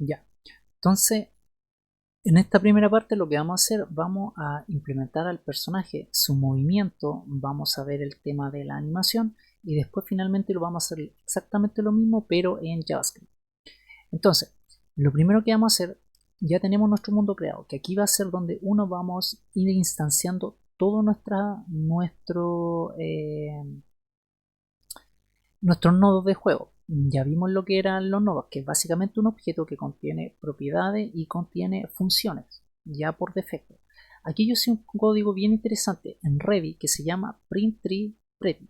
Ya. Entonces, en esta primera parte lo que vamos a hacer, vamos a implementar al personaje su movimiento, vamos a ver el tema de la animación y después finalmente lo vamos a hacer exactamente lo mismo pero en JavaScript. Entonces, lo primero que vamos a hacer, ya tenemos nuestro mundo creado, que aquí va a ser donde uno vamos a ir instanciando todo nuestros nodos de juego. Ya vimos lo que eran los nodos, que es básicamente un objeto que contiene propiedades y contiene funciones, ya por defecto. Aquí yo hice un código bien interesante en Revit que se llama print_tree_preview.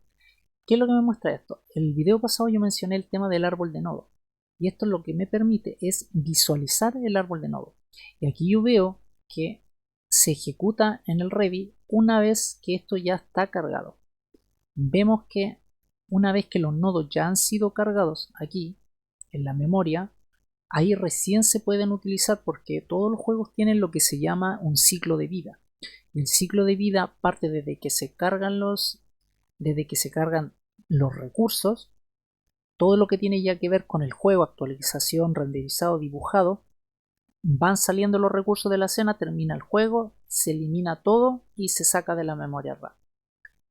¿Qué es lo que me muestra esto? En el video pasado yo mencioné el tema del árbol de nodo. Y esto lo que me permite es visualizar el árbol de nodo. Y aquí yo veo que se ejecuta en el Revit una vez que esto ya está cargado. Vemos que una vez que los nodos ya han sido cargados aquí en la memoria, ahí recién se pueden utilizar porque todos los juegos tienen lo que se llama un ciclo de vida. El ciclo de vida parte desde que se cargan los recursos, todo lo que tiene ya que ver con el juego, actualización, renderizado, dibujado, van saliendo los recursos de la escena, termina el juego, se elimina todo y se saca de la memoria RAM.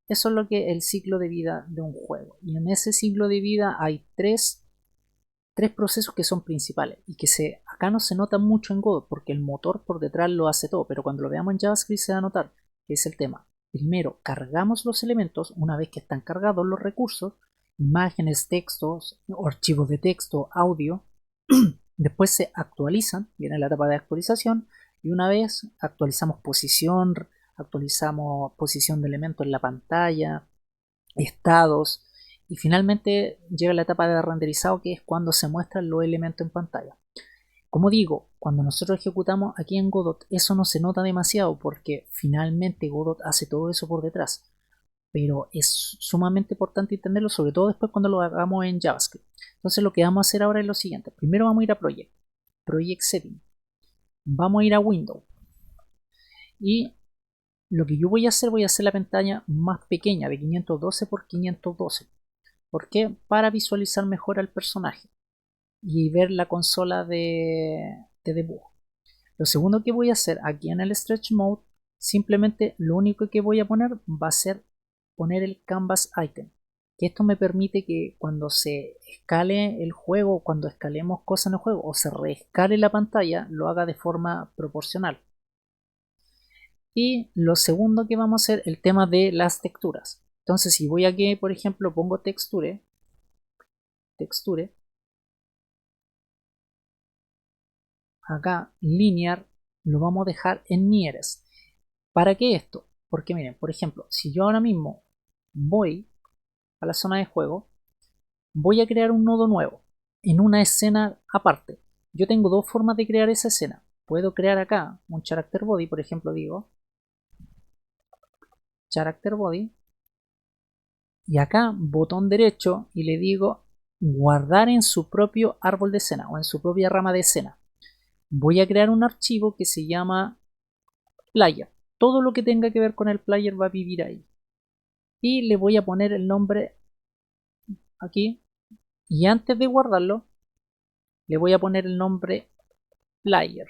Eso es lo que es el ciclo de vida de un juego. Y en ese ciclo de vida hay tres procesos que son principales y que acá no se notan mucho en Godot porque el motor por detrás lo hace todo, pero cuando lo veamos en JavaScript se va a notar que es el tema. Primero cargamos los elementos una vez que están cargados los recursos, imágenes, textos, archivos de texto, audio. Después se actualizan, viene la etapa de actualización y una vez actualizamos posición de elementos en la pantalla, estados y finalmente llega la etapa de renderizado que es cuando se muestran los elementos en pantalla. Como digo, cuando nosotros ejecutamos aquí en Godot eso no se nota demasiado porque finalmente Godot hace todo eso por detrás, pero es sumamente importante entenderlo, sobre todo después cuando lo hagamos en JavaScript. Entonces lo que vamos a hacer ahora es lo siguiente: primero vamos a ir a Project Setting, vamos a ir a Window y lo que yo voy a hacer la pantalla más pequeña de 512 por 512. ¿Por qué? Para visualizar mejor al personaje y ver la consola de debug. Lo segundo que voy a hacer aquí en el Stretch Mode, simplemente lo único que voy a poner va a ser poner el Canvas Item. Que esto me permite que cuando se escale el juego, cuando escalemos cosas en el juego o se reescale la pantalla, lo haga de forma proporcional. Y lo segundo que vamos a hacer, el tema de las texturas. Entonces si voy aquí, por ejemplo, pongo texture, acá linear lo vamos a dejar en nearest. ¿Para qué esto? Porque miren, por ejemplo, si yo ahora mismo voy a la zona de juego, voy a crear un nodo nuevo en una escena aparte. Yo tengo dos formas de crear esa escena. Puedo crear acá un character body, por ejemplo, digo character body y acá botón derecho y le digo guardar en su propio árbol de escena o en su propia rama de escena. Voy a crear un archivo que se llama player. Todo lo que tenga que ver con el player va a vivir ahí. Y le voy a poner el nombre aquí. Y antes de guardarlo, le voy a poner el nombre player.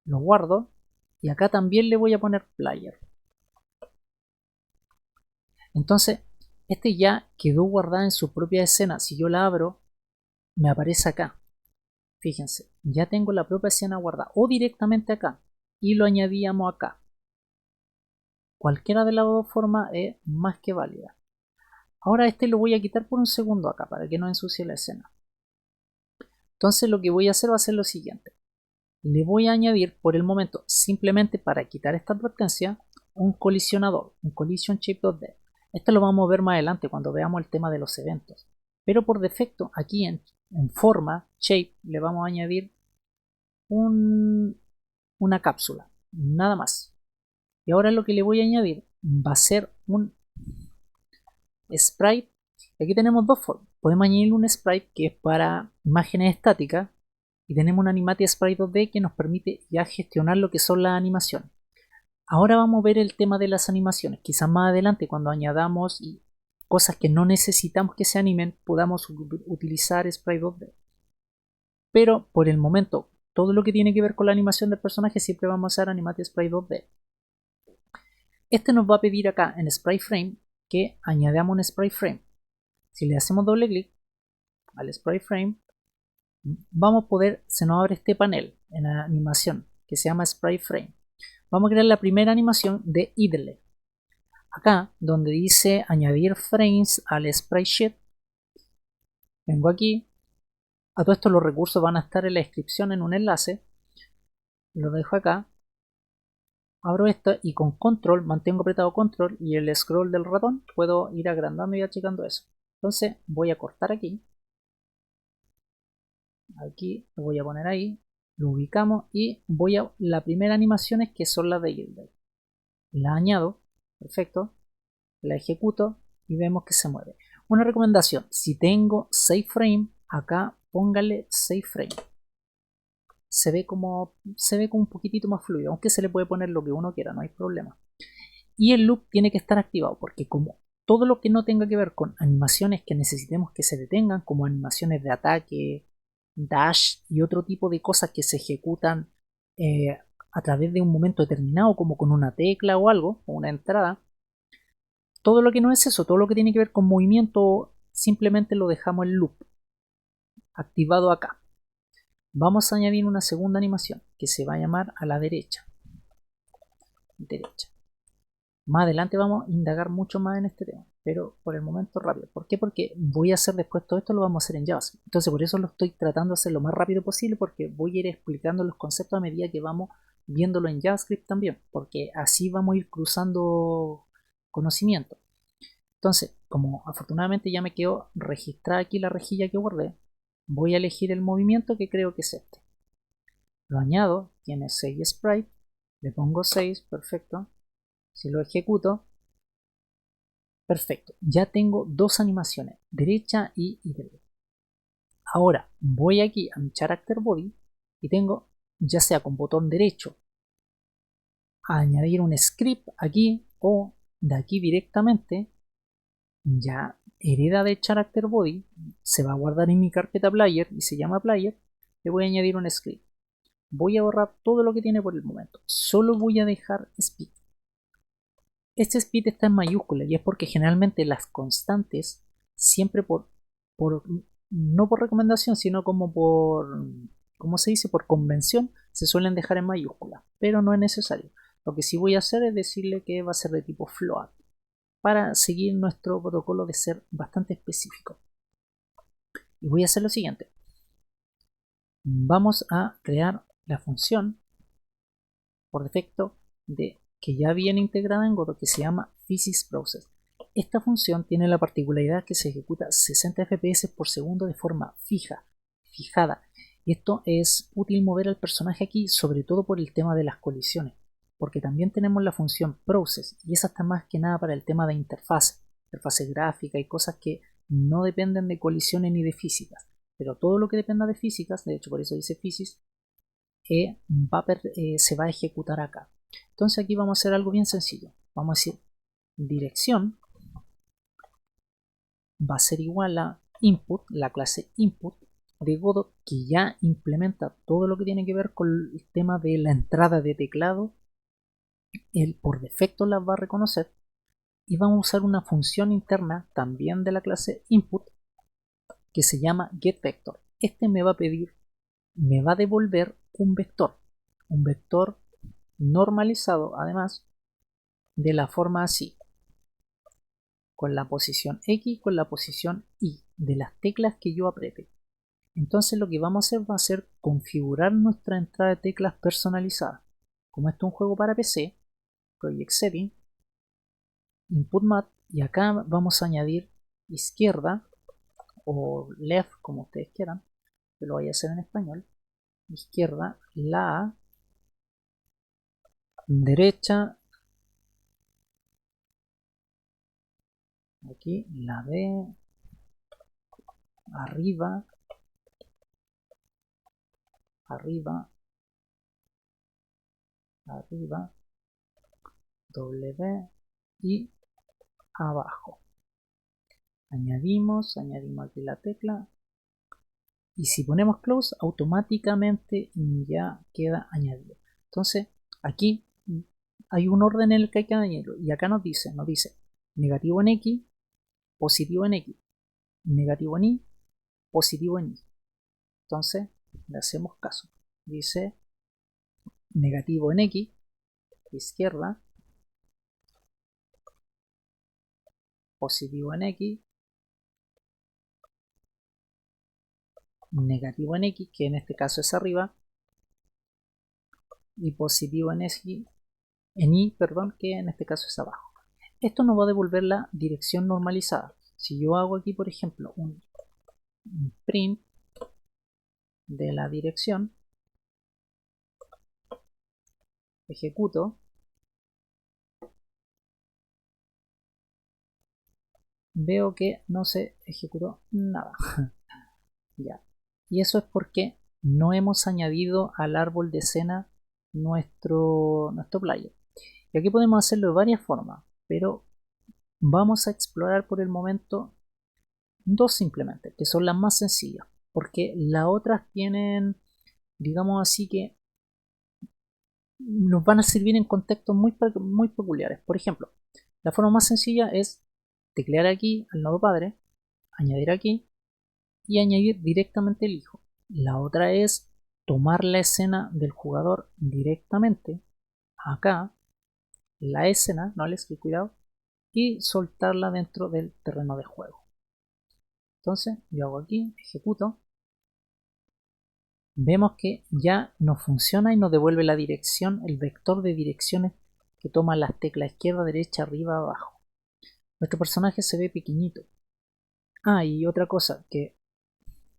Lo guardo. Y acá también le voy a poner player. Entonces, este ya quedó guardado en su propia escena. Si yo la abro, me aparece acá. Fíjense, ya tengo la propia escena guardada. O directamente acá. Y lo añadíamos acá. Cualquiera de las dos formas es más que válida. Ahora este lo voy a quitar por un segundo acá para que no ensucie la escena. Entonces lo que voy a hacer va a ser lo siguiente. Le voy a añadir por el momento, simplemente para quitar esta advertencia, un colisionador, un collision shape.dev. Esto lo vamos a ver más adelante cuando veamos el tema de los eventos. Pero por defecto aquí en forma, shape, le vamos a añadir una cápsula, nada más. Y ahora lo que le voy a añadir va a ser un sprite. Aquí tenemos dos formas. Podemos añadir un sprite que es para imágenes estáticas y tenemos una Animatia Sprite 2D que nos permite ya gestionar lo que son las animaciones. Ahora vamos a ver el tema de las animaciones. Quizás más adelante cuando añadamos cosas que no necesitamos que se animen podamos utilizar Sprite 2D. pero por el momento todo lo que tiene que ver con la animación del personaje siempre vamos a usar Animate Sprite 2D. Este nos va a pedir acá en Sprite Frame que añadamos un Sprite Frame. Si le hacemos doble clic al Sprite Frame, vamos a poder, se nos abre este panel en la animación que se llama Sprite Frame. Vamos a crear la primera animación de Idle. Acá, donde dice añadir frames al Sprite Sheet, vengo aquí. A todo esto los recursos van a estar en la descripción en un enlace. Lo dejo acá. Abro esto y con control, mantengo apretado control y el scroll del ratón puedo ir agrandando y achicando eso. Entonces voy a cortar aquí. Aquí lo voy a poner ahí. Lo ubicamos y voy a la primera animación es que son las de Gilder. La añado. Perfecto. La ejecuto y vemos que se mueve. Una recomendación, si tengo save frame, acá póngale save frame. Se ve como un poquitito más fluido, aunque se le puede poner lo que uno quiera, no hay problema. Y el loop tiene que estar activado, porque como todo lo que no tenga que ver con animaciones que necesitemos que se detengan, como animaciones de ataque, dash y otro tipo de cosas que se ejecutan a través de un momento determinado, como con una tecla o algo, o una entrada, todo lo que no es eso, todo lo que tiene que ver con movimiento, simplemente lo dejamos en loop, activado acá. Vamos a añadir una segunda animación que se va a llamar a la derecha. Más adelante vamos a indagar mucho más en este tema, pero por el momento rápido. ¿Por qué? Porque voy a hacer después todo esto, lo vamos a hacer en JavaScript. Entonces por eso lo estoy tratando de hacer lo más rápido posible, porque voy a ir explicando los conceptos a medida que vamos viéndolo en JavaScript también, porque así vamos a ir cruzando conocimiento. Entonces, como afortunadamente ya me quedó registrada aquí la rejilla que guardé, voy a elegir el movimiento que creo que es este. Lo añado, tiene 6 sprites, le pongo 6, perfecto. Si lo ejecuto, perfecto. Ya tengo dos animaciones, derecha y derecha. Ahora voy aquí a mi character body y tengo, ya sea con botón derecho, a añadir un script aquí o de aquí directamente, ya hereda de character body, se va a guardar en mi carpeta player y se llama player. Le voy a añadir un script. Voy a borrar todo lo que tiene por el momento, solo voy a dejar speed. Este speed está en mayúscula y es porque generalmente las constantes siempre no por recomendación, sino como ¿cómo se dice? Por convención se suelen dejar en mayúscula, pero no es necesario. Lo que sí voy a hacer es decirle que va a ser de tipo float para seguir nuestro protocolo de ser bastante específico. Y voy a hacer lo siguiente. Vamos a crear la función por defecto que ya viene integrada en Godot, que se llama PhysicProcess. Esta función tiene la particularidad que se ejecuta 60 fps por segundo de forma fijada. Y esto es útil mover al personaje aquí, sobre todo por el tema de las colisiones, porque también tenemos la función process, y esa está más que nada para el tema de interfaz gráfica y cosas que no dependen de colisiones ni de físicas. Pero todo lo que dependa de físicas, de hecho por eso dice physics, se va a ejecutar acá. Entonces aquí vamos a hacer algo bien sencillo. Vamos a decir dirección va a ser igual a input, la clase input de Godot, que ya implementa todo lo que tiene que ver con el tema de la entrada de teclado. Él por defecto las va a reconocer y vamos a usar una función interna también de la clase input que se llama getVector. Este me va a devolver un vector normalizado además de la forma así, con la posición X, con la posición Y de las teclas que yo apriete. Entonces lo que vamos a hacer va a ser configurar nuestra entrada de teclas personalizada. Como esto es un juego para PC, Project Setting, Input Mat, y acá vamos a añadir izquierda o left, como ustedes quieran, que lo voy a hacer en español. Izquierda, la A, derecha, aquí la B, arriba, arriba, arriba, W y abajo. Añadimos aquí la tecla y si ponemos close automáticamente ya queda añadido. Entonces aquí hay un orden en el que hay que añadirlo y acá nos dice negativo en X, positivo en X, negativo en Y, positivo en Y. Entonces le hacemos caso. Dice negativo en X, izquierda, positivo en X, negativo en X, que en este caso es arriba, y positivo en Y, perdón, que en este caso es abajo. Esto nos va a devolver la dirección normalizada. Si yo hago aquí, por ejemplo, un print de la dirección, ejecuto, veo que no se ejecutó nada. Ya. Y eso es porque no hemos añadido al árbol de escena nuestro player. Y aquí podemos hacerlo de varias formas, pero vamos a explorar por el momento dos simplemente, que son las más sencillas, porque las otras tienen, digamos así, que nos van a servir en contextos muy peculiares. Por ejemplo, la forma más sencilla es teclear aquí al nodo padre, añadir aquí y añadir directamente el hijo. La otra es tomar la escena del jugador directamente acá, la escena, no les doy cuidado, y soltarla dentro del terreno de juego. Entonces yo hago aquí, ejecuto, vemos que ya nos funciona y nos devuelve la dirección, el vector de direcciones que toma las teclas izquierda, derecha, arriba, abajo. Nuestro personaje se ve pequeñito. Ah, y otra cosa, que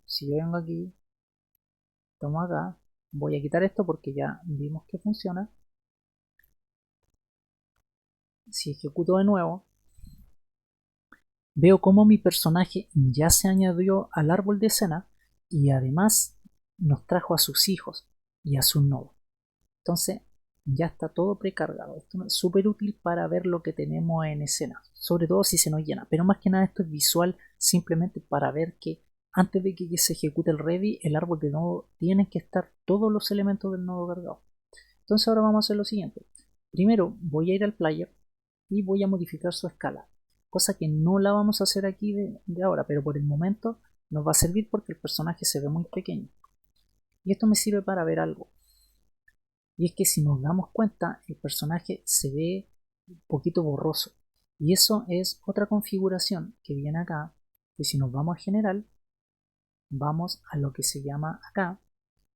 si yo vengo aquí, tomo acá, voy a quitar esto porque ya vimos que funciona. Si ejecuto de nuevo, veo cómo mi personaje ya se añadió al árbol de escena y además nos trajo a sus hijos y a sus nodos. Entonces ya está todo precargado. Esto es súper útil para ver lo que tenemos en escena, sobre todo si se nos llena. Pero más que nada esto es visual, simplemente para ver que antes de que se ejecute el ready, el árbol de nodo tienen que estar todos los elementos del nodo cargados. Entonces ahora vamos a hacer lo siguiente. Primero voy a ir al player y voy a modificar su escala, cosa que no la vamos a hacer aquí de ahora, pero por el momento nos va a servir porque el personaje se ve muy pequeño. Y esto me sirve para ver algo. Y es que si nos damos cuenta, el personaje se ve un poquito borroso. Y eso es otra configuración que viene acá. Que si nos vamos a general, vamos a lo que se llama acá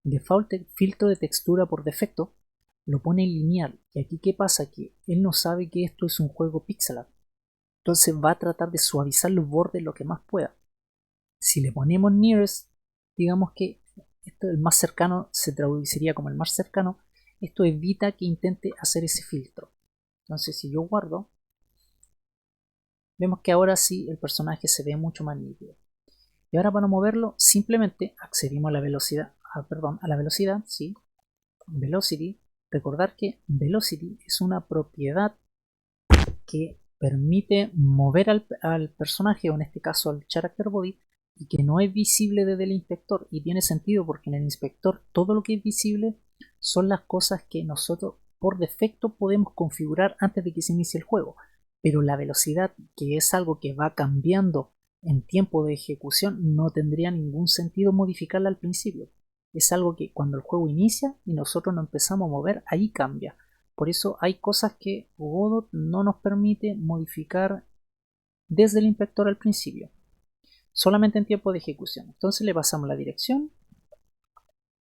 default filtro de textura por defecto. Lo pone lineal. Y aquí qué pasa, que él no sabe que esto es un juego pixel art. Entonces va a tratar de suavizar los bordes lo que más pueda. Si le ponemos nearest, digamos que esto el más cercano se traduciría como el más cercano. Esto evita que intente hacer ese filtro. Entonces si yo guardo, vemos que ahora sí el personaje se ve mucho más nítido. Y ahora para moverlo simplemente accedimos a la velocidad, a la velocidad, sí, velocity. Recordar que velocity es una propiedad que permite mover al personaje, o en este caso al character body, y que no es visible desde el inspector. Y tiene sentido porque en el inspector todo lo que es visible son las cosas que nosotros por defecto podemos configurar antes de que se inicie el juego. Pero la velocidad, que es algo que va cambiando en tiempo de ejecución, no tendría ningún sentido modificarla al principio. Es algo que cuando el juego inicia y nosotros nos empezamos a mover, ahí cambia. Por eso hay cosas que Godot no nos permite modificar desde el inspector al principio, solamente en tiempo de ejecución. Entonces le pasamos la dirección,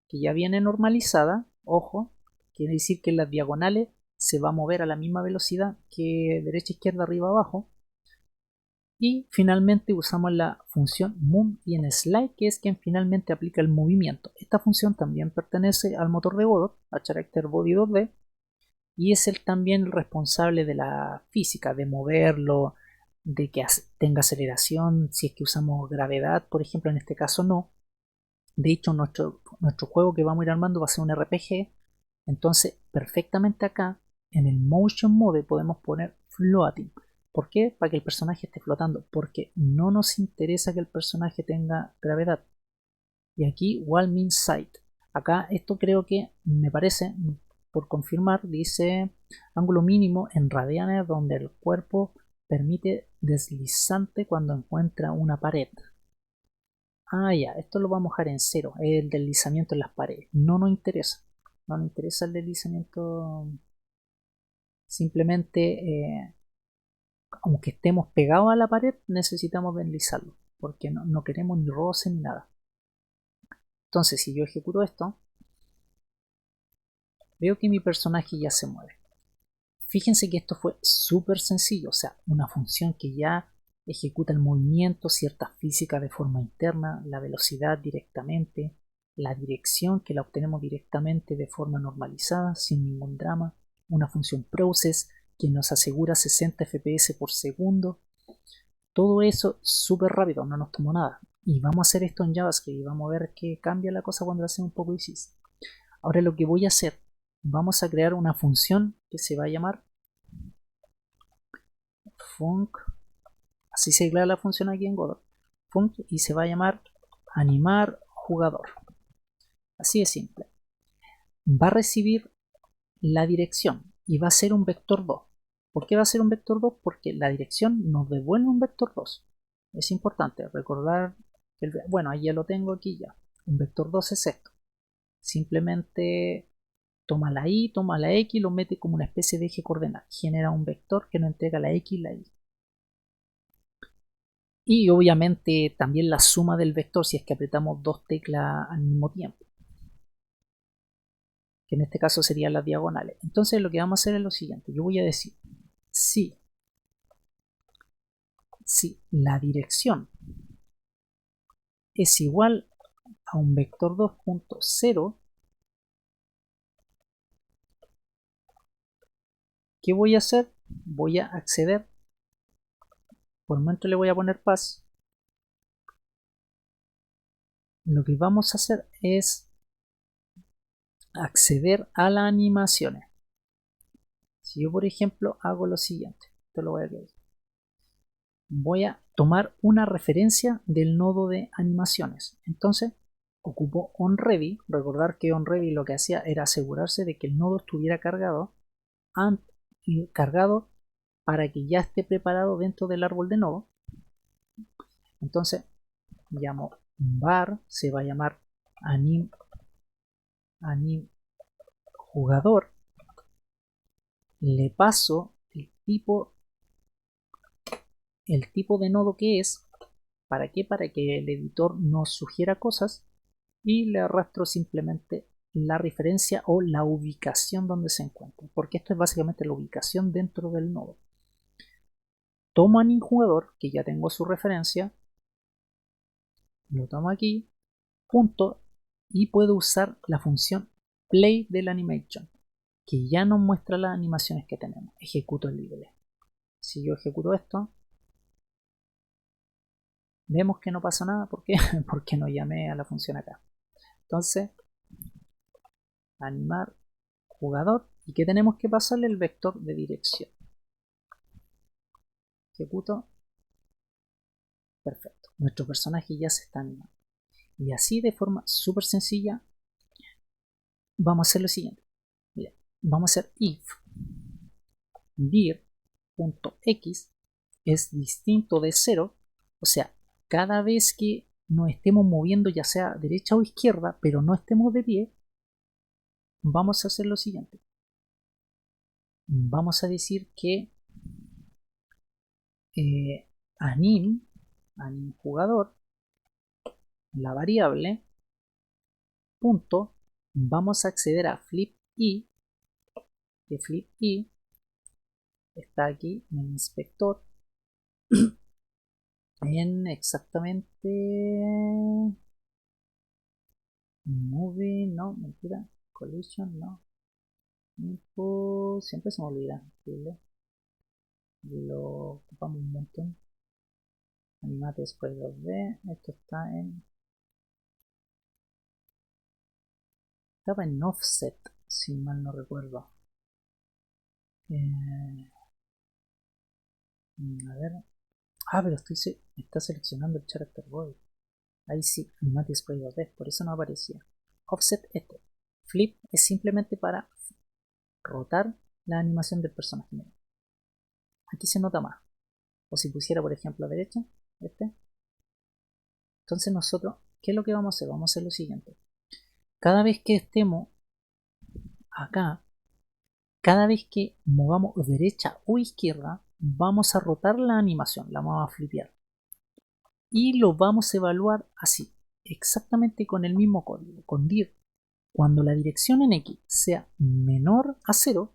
que ya viene normalizada, ojo, quiere decir que en las diagonales se va a mover a la misma velocidad que derecha, izquierda, arriba, abajo. Y finalmente usamos la función move y en slide, que es quien finalmente aplica el movimiento. Esta función también pertenece al motor de Godot, a Character Body 2D, y es él también el responsable de la física, de moverlo, de que tenga aceleración, si es que usamos gravedad, por ejemplo, en este caso no. De hecho, nuestro juego que vamos a ir armando va a ser un RPG, entonces perfectamente acá, en el Motion Mode, podemos poner Floating. ¿Por qué? Para que el personaje esté flotando, porque no nos interesa que el personaje tenga gravedad. y aquí wall mean site. Acá esto creo que me parece, por confirmar, dice ángulo mínimo en radianes donde el cuerpo permite deslizante cuando encuentra una pared. Ah, ya, esto lo vamos a dejar en 0, el deslizamiento en las paredes. No nos interesa, no nos interesa el deslizamiento. Simplemente, aunque estemos pegados a la pared, necesitamos deslizarlo, porque no queremos ni roce ni nada. Entonces, si yo ejecuto esto, veo que mi personaje ya se mueve. Fíjense que esto fue súper sencillo, o sea, una función que ya ejecuta el movimiento, cierta física de forma interna, la velocidad directamente, la dirección que la obtenemos directamente de forma normalizada, sin ningún drama, una función process que nos asegura 60 fps por segundo. Todo eso súper rápido, no nos tomó nada. Y vamos a hacer esto en JavaScript y vamos a ver que cambia la cosa cuando lo hacemos un poco difícil. Ahora lo que voy a hacer, vamos a crear una función que se va a llamar func, así se declara la función aquí en Godot, func, y se va a llamar animar jugador. Así de simple. Va a recibir la dirección y va a ser un vector 2. ¿Por qué va a ser un vector 2? Porque la dirección nos devuelve un vector 2. Es importante recordar que bueno, ahí ya lo tengo aquí ya. Un vector 2 es esto. Simplemente toma la y, toma la x y lo mete como una especie de eje coordenada. Genera un vector que nos entrega la x y la y. Y obviamente también la suma del vector si es que apretamos dos teclas al mismo tiempo, que en este caso serían las diagonales. Entonces lo que vamos a hacer es lo siguiente. Yo voy a decir si la dirección es igual a un vector 2.0, ¿qué voy a hacer? Voy a acceder, por el momento le voy a poner pass. Lo que vamos a hacer es acceder a las animaciones. Si yo por ejemplo hago lo siguiente, esto lo voy a ver. Voy a tomar una referencia del nodo de animaciones. Entonces ocupo onReady. Recordar que onReady lo que hacía era asegurarse de que el nodo estuviera cargado para que ya esté preparado dentro del árbol de nodo. Entonces llamo var, se va a llamar anim jugador, le paso el tipo de nodo que es. ¿Para qué? Para que el editor nos sugiera cosas, y le arrastro simplemente la referencia o la ubicación donde se encuentra, porque esto es básicamente la ubicación dentro del nodo. Tomo a mi jugador, que ya tengo su referencia, lo tomo aquí, punto, y puedo usar la función play del animation, que ya nos muestra las animaciones que tenemos. Ejecuto el libre. Si yo ejecuto esto, vemos que no pasa nada. ¿Por qué? Porque no llamé a la función acá. Entonces, animar jugador, y que tenemos que pasarle el vector de dirección. Ejecuto. Perfecto. Nuestro personaje ya se está animando. Y así de forma súper sencilla vamos a hacer lo siguiente. Mira, vamos a hacer if dir.x es distinto de 0. O sea, cada vez que nos estemos moviendo, ya sea derecha o izquierda, pero no estemos de pie, vamos a hacer lo siguiente. Vamos a decir que anim jugador, la variable, punto, vamos a acceder a flip i, que flip i está aquí en el inspector en exactamente movie, no, mentira, collision, no, info, siempre se me olvida, lo ocupamos un montón. Animate después 2D, esto estaba en offset, si mal no recuerdo. A ver, pero está seleccionando el character body. Ahí sí, no display 2D, por eso no aparecía. Offset este. Flip es simplemente para rotar la animación del personaje. Aquí se nota más. O si pusiera, por ejemplo, a derecha, este. Entonces nosotros, ¿qué es lo que vamos a hacer? Vamos a hacer lo siguiente. Cada vez que estemos acá, cada vez que movamos derecha o izquierda, vamos a rotar la animación, la vamos a flipear. Y lo vamos a evaluar así, exactamente con el mismo código, con dir. Cuando la dirección en X sea menor a 0,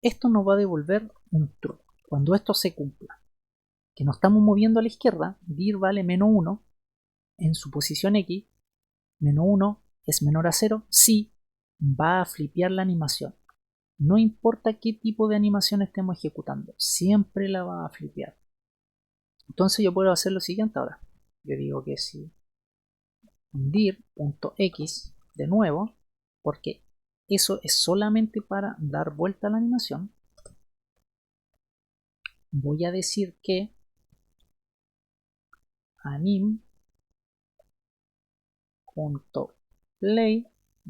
esto nos va a devolver un true. Cuando esto se cumpla, que nos estamos moviendo a la izquierda, dir vale menos 1 en su posición X, menos 1 es menor a 0, sí, va a flipear la animación. No importa qué tipo de animación estemos ejecutando, siempre la va a flipear. Entonces yo puedo hacer lo siguiente ahora. Yo digo que si dir.x de nuevo, porque eso es solamente para dar vuelta a la animación, voy a decir que anim.play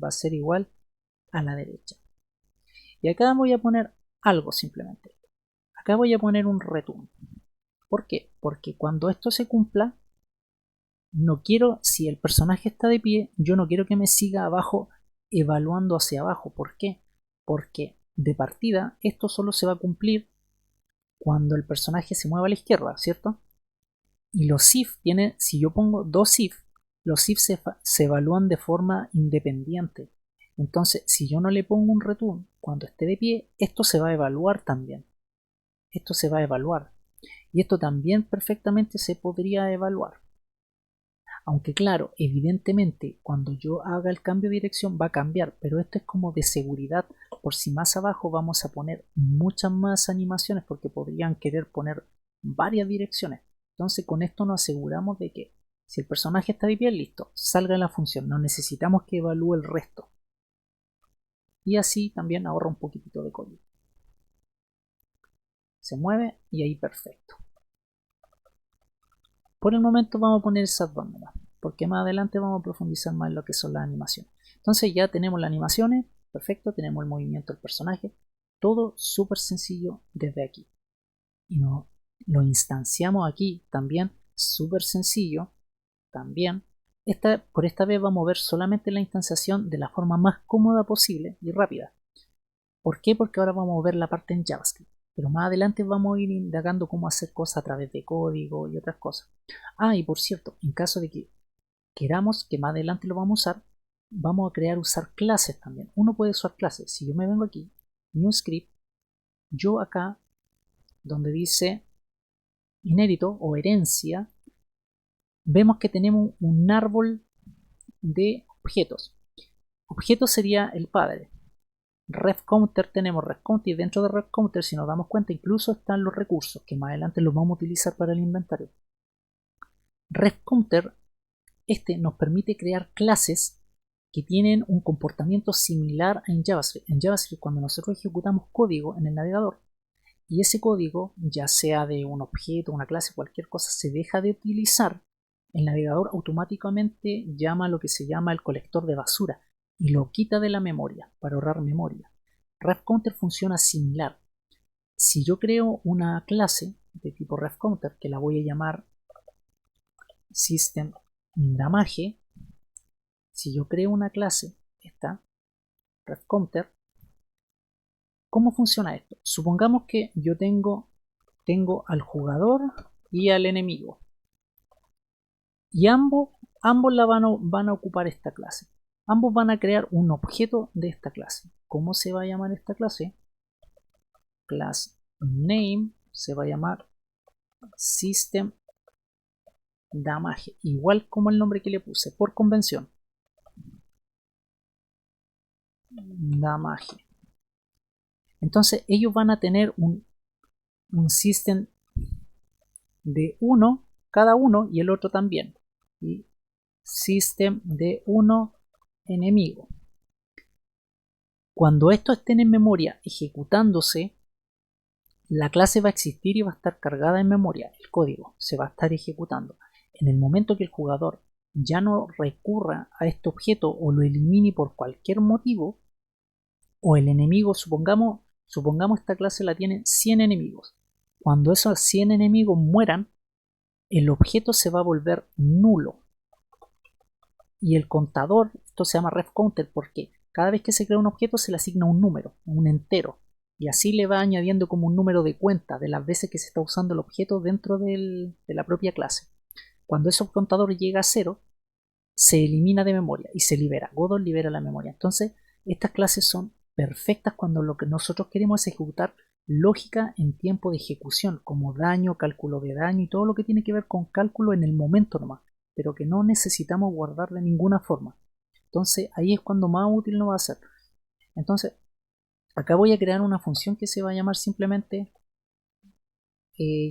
va a ser igual a la derecha. Y acá voy a poner algo simplemente. Acá voy a poner un return. ¿Por qué? Porque cuando esto se cumpla, no quiero, si el personaje está de pie, yo no quiero que me siga abajo evaluando hacia abajo. ¿Por qué? Porque de partida esto solo se va a cumplir cuando el personaje se mueva a la izquierda, ¿cierto? Y los if tienen, si yo pongo dos if, los if se evalúan de forma independiente. Entonces, si yo no le pongo un return cuando esté de pie, esto se va a evaluar también. Esto se va a evaluar. Y esto también perfectamente se podría evaluar. Aunque claro, evidentemente cuando yo haga el cambio de dirección va a cambiar, pero esto es como de seguridad por si más abajo vamos a poner muchas más animaciones porque podrían querer poner varias direcciones. Entonces con esto nos aseguramos de que si el personaje está de pie, listo, salga en la función, no necesitamos que evalúe el resto. Y así también ahorra un poquitito de código. Se mueve y ahí perfecto. Por el momento vamos a poner esas dos nomás, porque más adelante vamos a profundizar más en lo que son las animaciones. Entonces ya tenemos las animaciones, perfecto, tenemos el movimiento del personaje, todo súper sencillo desde aquí. Y lo instanciamos aquí también, súper sencillo, también. Por esta vez vamos a ver solamente la instanciación de la forma más cómoda posible y rápida. ¿Por qué? Porque ahora vamos a ver la parte en JavaScript. Pero más adelante vamos a ir indagando cómo hacer cosas a través de código y otras cosas. Ah, y por cierto, en caso de que queramos, que más adelante lo vamos a usar, vamos a usar clases también. Uno puede usar clases. Si yo me vengo aquí, New Script, yo acá, donde dice inherito o herencia, vemos que tenemos un árbol de objetos. Objeto sería el padre. RefCounter tenemos RefCounter y dentro de RefCounter, si nos damos cuenta, incluso están los recursos que más adelante los vamos a utilizar para el inventario. RefCounter nos permite crear clases que tienen un comportamiento similar en JavaScript. En JavaScript, cuando nosotros ejecutamos código en el navegador y ese código, ya sea de un objeto, una clase, cualquier cosa, se deja de utilizar, el navegador automáticamente llama lo que se llama el colector de basura y lo quita de la memoria para ahorrar memoria. RefCounter funciona similar. Si yo creo una clase de tipo RefCounter que la voy a llamar SystemDamage, si yo creo una clase, esta, RefCounter, ¿cómo funciona esto? Supongamos que yo tengo al jugador y al enemigo. Y ambos van a ocupar esta clase. Ambos van a crear un objeto de esta clase. ¿Cómo se va a llamar esta clase? Class name se va a llamar SystemDamage, igual como el nombre que le puse, por convención. Damage. Entonces ellos van a tener un system de uno, cada uno, y el otro también. Y system de uno enemigo. Cuando estos estén en memoria ejecutándose, la clase va a existir y va a estar cargada en memoria. El código se va a estar ejecutando. en el momento que el jugador ya no recurra a este objeto o lo elimine por cualquier motivo, o el enemigo, supongamos esta clase la tiene 100 enemigos. Cuando esos 100 enemigos mueran, el objeto se va a volver nulo. Y el contador, esto se llama ref counter porque cada vez que se crea un objeto se le asigna un número, un entero. Y así le va añadiendo como un número de cuenta de las veces que se está usando el objeto dentro de la propia clase. Cuando ese contador llega a 0, se elimina de memoria y se libera. Godot libera la memoria. Entonces, estas clases son perfectas cuando lo que nosotros queremos es ejecutar lógica en tiempo de ejecución, como daño, cálculo de daño y todo lo que tiene que ver con cálculo en el momento nomás, pero que no necesitamos guardar de ninguna forma. Entonces, ahí es cuando más útil nos va a ser. Entonces, acá voy a crear una función que se va a llamar simplemente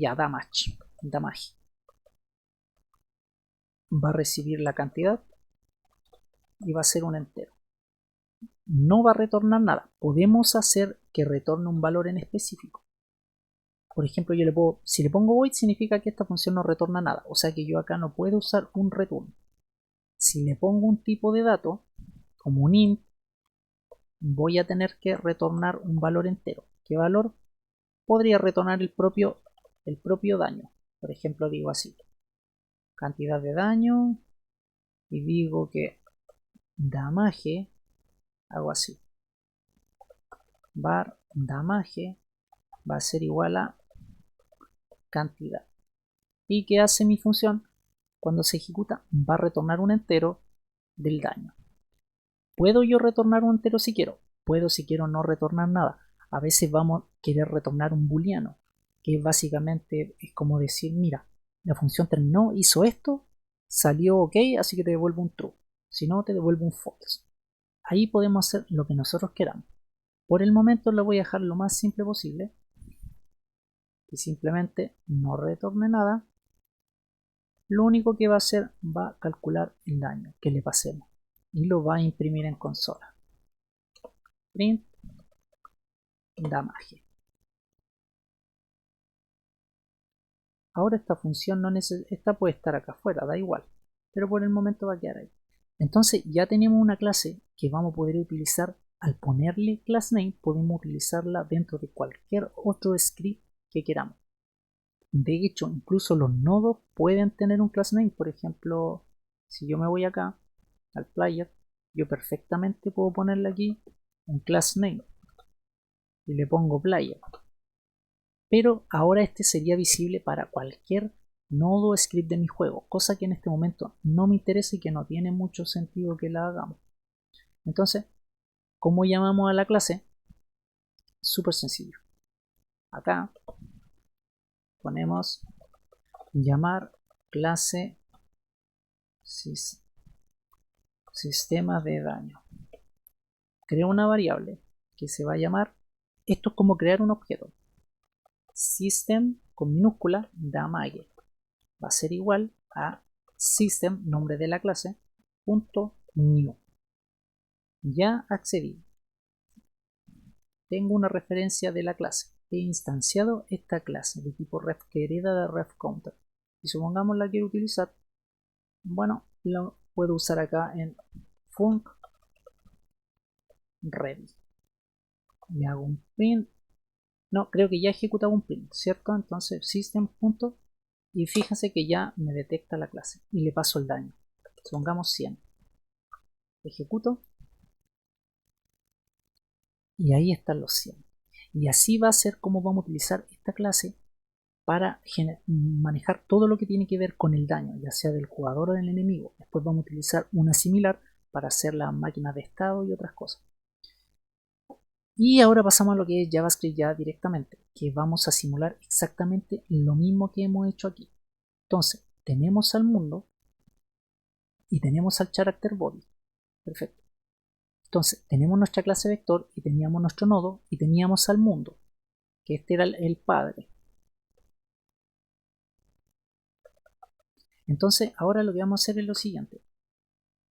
damage. Va a recibir la cantidad y va a ser un entero. No va a retornar nada. Podemos hacer que retorne un valor en específico. Por ejemplo, si le pongo void, significa que esta función no retorna nada. O sea que yo acá no puedo usar un return. Si le pongo un tipo de dato, como un int, voy a tener que retornar un valor entero. ¿Qué valor? Podría retornar el propio daño. Por ejemplo, digo así: cantidad de daño, y digo que damage, hago así, var damage va a ser igual a cantidad. ¿Y qué hace mi función? Cuando se ejecuta va a retornar un entero del daño. ¿Puedo yo retornar un entero si quiero? Puedo, si quiero, no retornar nada. A veces vamos a querer retornar un booleano, que básicamente es como decir: mira, la función terminó, hizo esto, salió ok, así que te devuelvo un true. Si no, te devuelvo un false. Ahí podemos hacer lo que nosotros queramos. Por el momento lo voy a dejar lo más simple posible, que simplemente no retorne nada. Lo único que va a hacer, va a calcular el daño que le pasemos y lo va a imprimir en consola. Print damage. Ahora esta función esta puede estar acá afuera, da igual, pero por el momento va a quedar ahí. Entonces ya tenemos una clase que vamos a poder utilizar. Al ponerle class name podemos utilizarla dentro de cualquier otro script que queramos. De hecho, incluso los nodos pueden tener un class name. Por ejemplo, si yo me voy acá al player, yo perfectamente puedo ponerle aquí un class name y le pongo player. Pero ahora este sería visible para cualquier nodo o script de mi juego, cosa que en este momento no me interesa y que no tiene mucho sentido que la hagamos. Entonces, ¿cómo llamamos a la clase? Súper sencillo. Acá ponemos llamar clase sistema de daño. Creo una variable que se va a llamar, esto es como crear un objeto, system con minúscula damage, va a ser igual a system, nombre de la clase, punto new. Ya accedí, tengo una referencia de la clase, he instanciado esta clase de tipo ref que hereda de ref counter, y supongamos la quiero utilizar, bueno, lo puedo usar acá en func ready. Le hago un print. No, creo que ya ejecutaba un print, ¿cierto? Entonces system. Y fíjense que ya me detecta la clase y le paso el daño. Supongamos 100. Ejecuto. Y ahí están los 100. Y así va a ser como vamos a utilizar esta clase para manejar todo lo que tiene que ver con el daño, ya sea del jugador o del enemigo. Después vamos a utilizar una similar para hacer las máquinas de estado y otras cosas. Y ahora pasamos a lo que es JavaScript ya directamente, que vamos a simular exactamente lo mismo que hemos hecho aquí. Entonces, tenemos al mundo y tenemos al character body. Perfecto. Entonces, tenemos nuestra clase vector y teníamos nuestro nodo y teníamos al mundo, que este era el padre. Entonces, ahora lo que vamos a hacer es lo siguiente.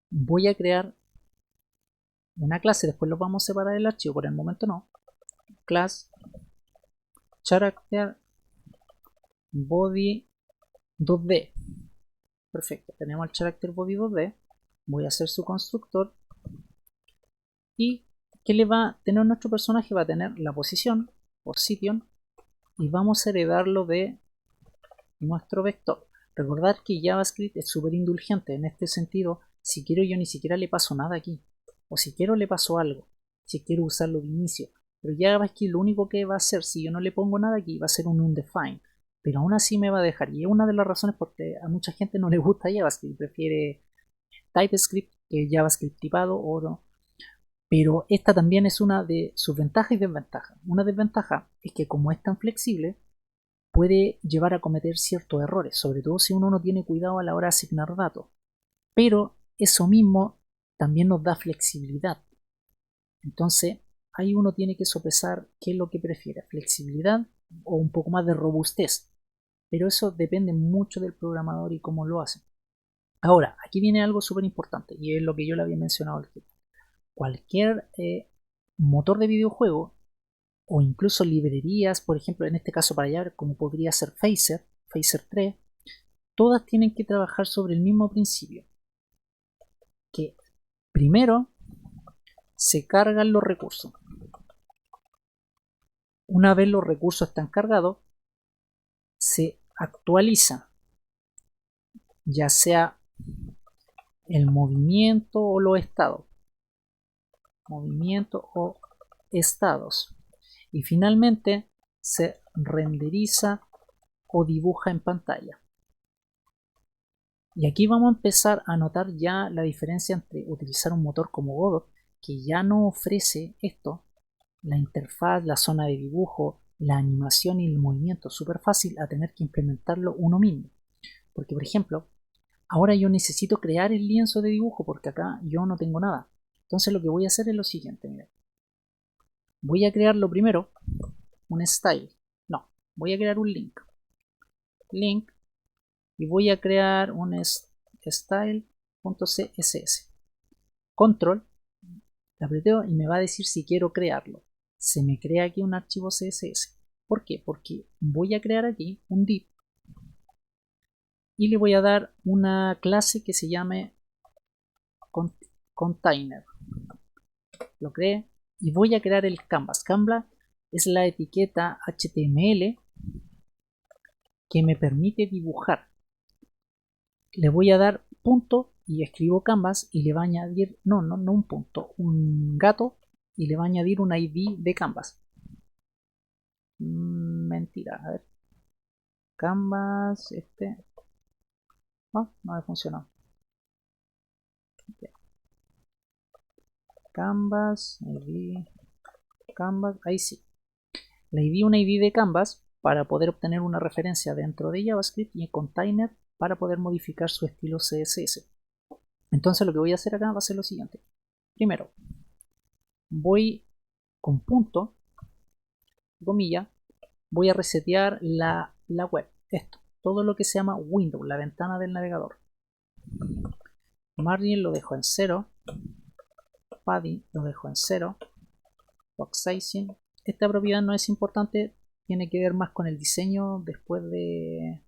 Voy a crear una clase, después lo vamos a separar del archivo, por el momento no. Class character body 2D. Perfecto, tenemos el character body 2D. Voy a hacer su constructor. ¿Y qué le va a tener nuestro personaje? Va a tener la posición, position, y vamos a heredarlo de nuestro vector. Recordad que JavaScript es súper indulgente en este sentido. Si quiero yo ni siquiera le paso nada aquí, o si quiero le paso algo, si quiero usarlo de inicio. Pero JavaScript lo único que va a hacer si yo no le pongo nada aquí va a ser un undefined, pero aún así me va a dejar, y es una de las razones porque a mucha gente no le gusta JavaScript, prefiere TypeScript que JavaScript tipado o no. Pero esta también es una de sus ventajas y desventajas. Una desventaja es que como es tan flexible, puede llevar a cometer ciertos errores, sobre todo si uno no tiene cuidado a la hora de asignar datos. Pero eso mismo también nos da flexibilidad. Entonces, ahí uno tiene que sopesar qué es lo que prefiere, flexibilidad o un poco más de robustez. Pero eso depende mucho del programador y cómo lo hace. Ahora, aquí viene algo súper importante y es lo que yo le había mencionado al final. Cualquier motor de videojuego o incluso librerías, por ejemplo, en este caso para Java, como podría ser Phaser, Phaser 3, todas tienen que trabajar sobre el mismo principio. Que primero se cargan los recursos. Una vez los recursos están cargados, se actualiza ya sea el movimiento o los estados. Movimiento o estados. Y finalmente se renderiza o dibuja en pantalla. Y aquí vamos a empezar a notar ya la diferencia entre utilizar un motor como Godot, que ya no ofrece esto, la interfaz, la zona de dibujo, la animación y el movimiento súper fácil, a tener que implementarlo uno mismo. Porque por ejemplo, ahora yo necesito crear el lienzo de dibujo porque acá yo no tengo nada. Entonces lo que voy a hacer es lo siguiente, miren. Voy a crear lo primero, un style. No, voy a crear un link. Link. Y voy a crear un style.css. Control, le apreteo y me va a decir si quiero crearlo. Se me crea aquí un archivo CSS. ¿Por qué? Porque voy a crear aquí un div y le voy a dar una clase que se llame container. Lo creé y voy a crear el canvas. Canvas es la etiqueta HTML que me permite dibujar. Le voy a dar punto y escribo canvas y le va a añadir, no un punto, un gato, y le va a añadir un ID de canvas. Mentira, a ver. Canvas, no me funcionó. Canvas, ID, canvas, ahí sí. Le di un ID de canvas para poder obtener una referencia dentro de JavaScript y en container para poder modificar su estilo CSS. Entonces lo que voy a hacer acá va a ser lo siguiente. Primero, voy con punto, comilla, voy a resetear la web. Esto, todo lo que se llama window, la ventana del navegador. Margin lo dejo en 0. Padding lo dejo en 0. Box sizing. Esta propiedad no es importante, tiene que ver más con el diseño después de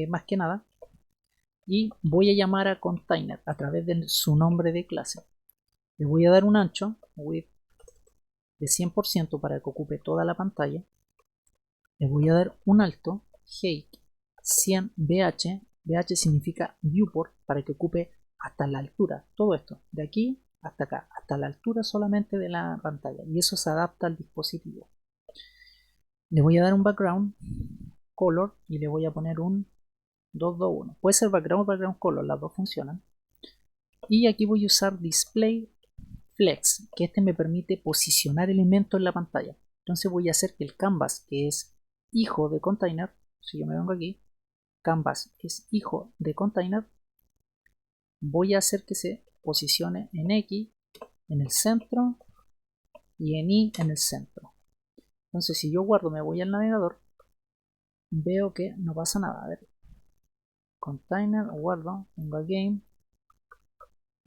más que nada. Y voy a llamar a container a través de su nombre de clase. Le voy a dar un ancho width de 100% para que ocupe toda la pantalla. Le voy a dar un alto height 100 bh. Bh significa viewport, para que ocupe hasta la altura. Todo esto, de aquí hasta acá, hasta la altura solamente de la pantalla. Y eso se adapta al dispositivo. Le voy a dar un background color y le voy a poner un 221. Puede ser background o background color, las dos funcionan. Y aquí voy a usar display flex, que este me permite posicionar elementos en la pantalla. Entonces voy a hacer que el canvas, que es hijo de container, si yo me vengo aquí, canvas es hijo de container, voy a hacer que se posicione en X en el centro y en Y en el centro. Entonces si yo guardo, me voy al navegador, veo que no pasa nada. A ver, container, guardo, vengo a game,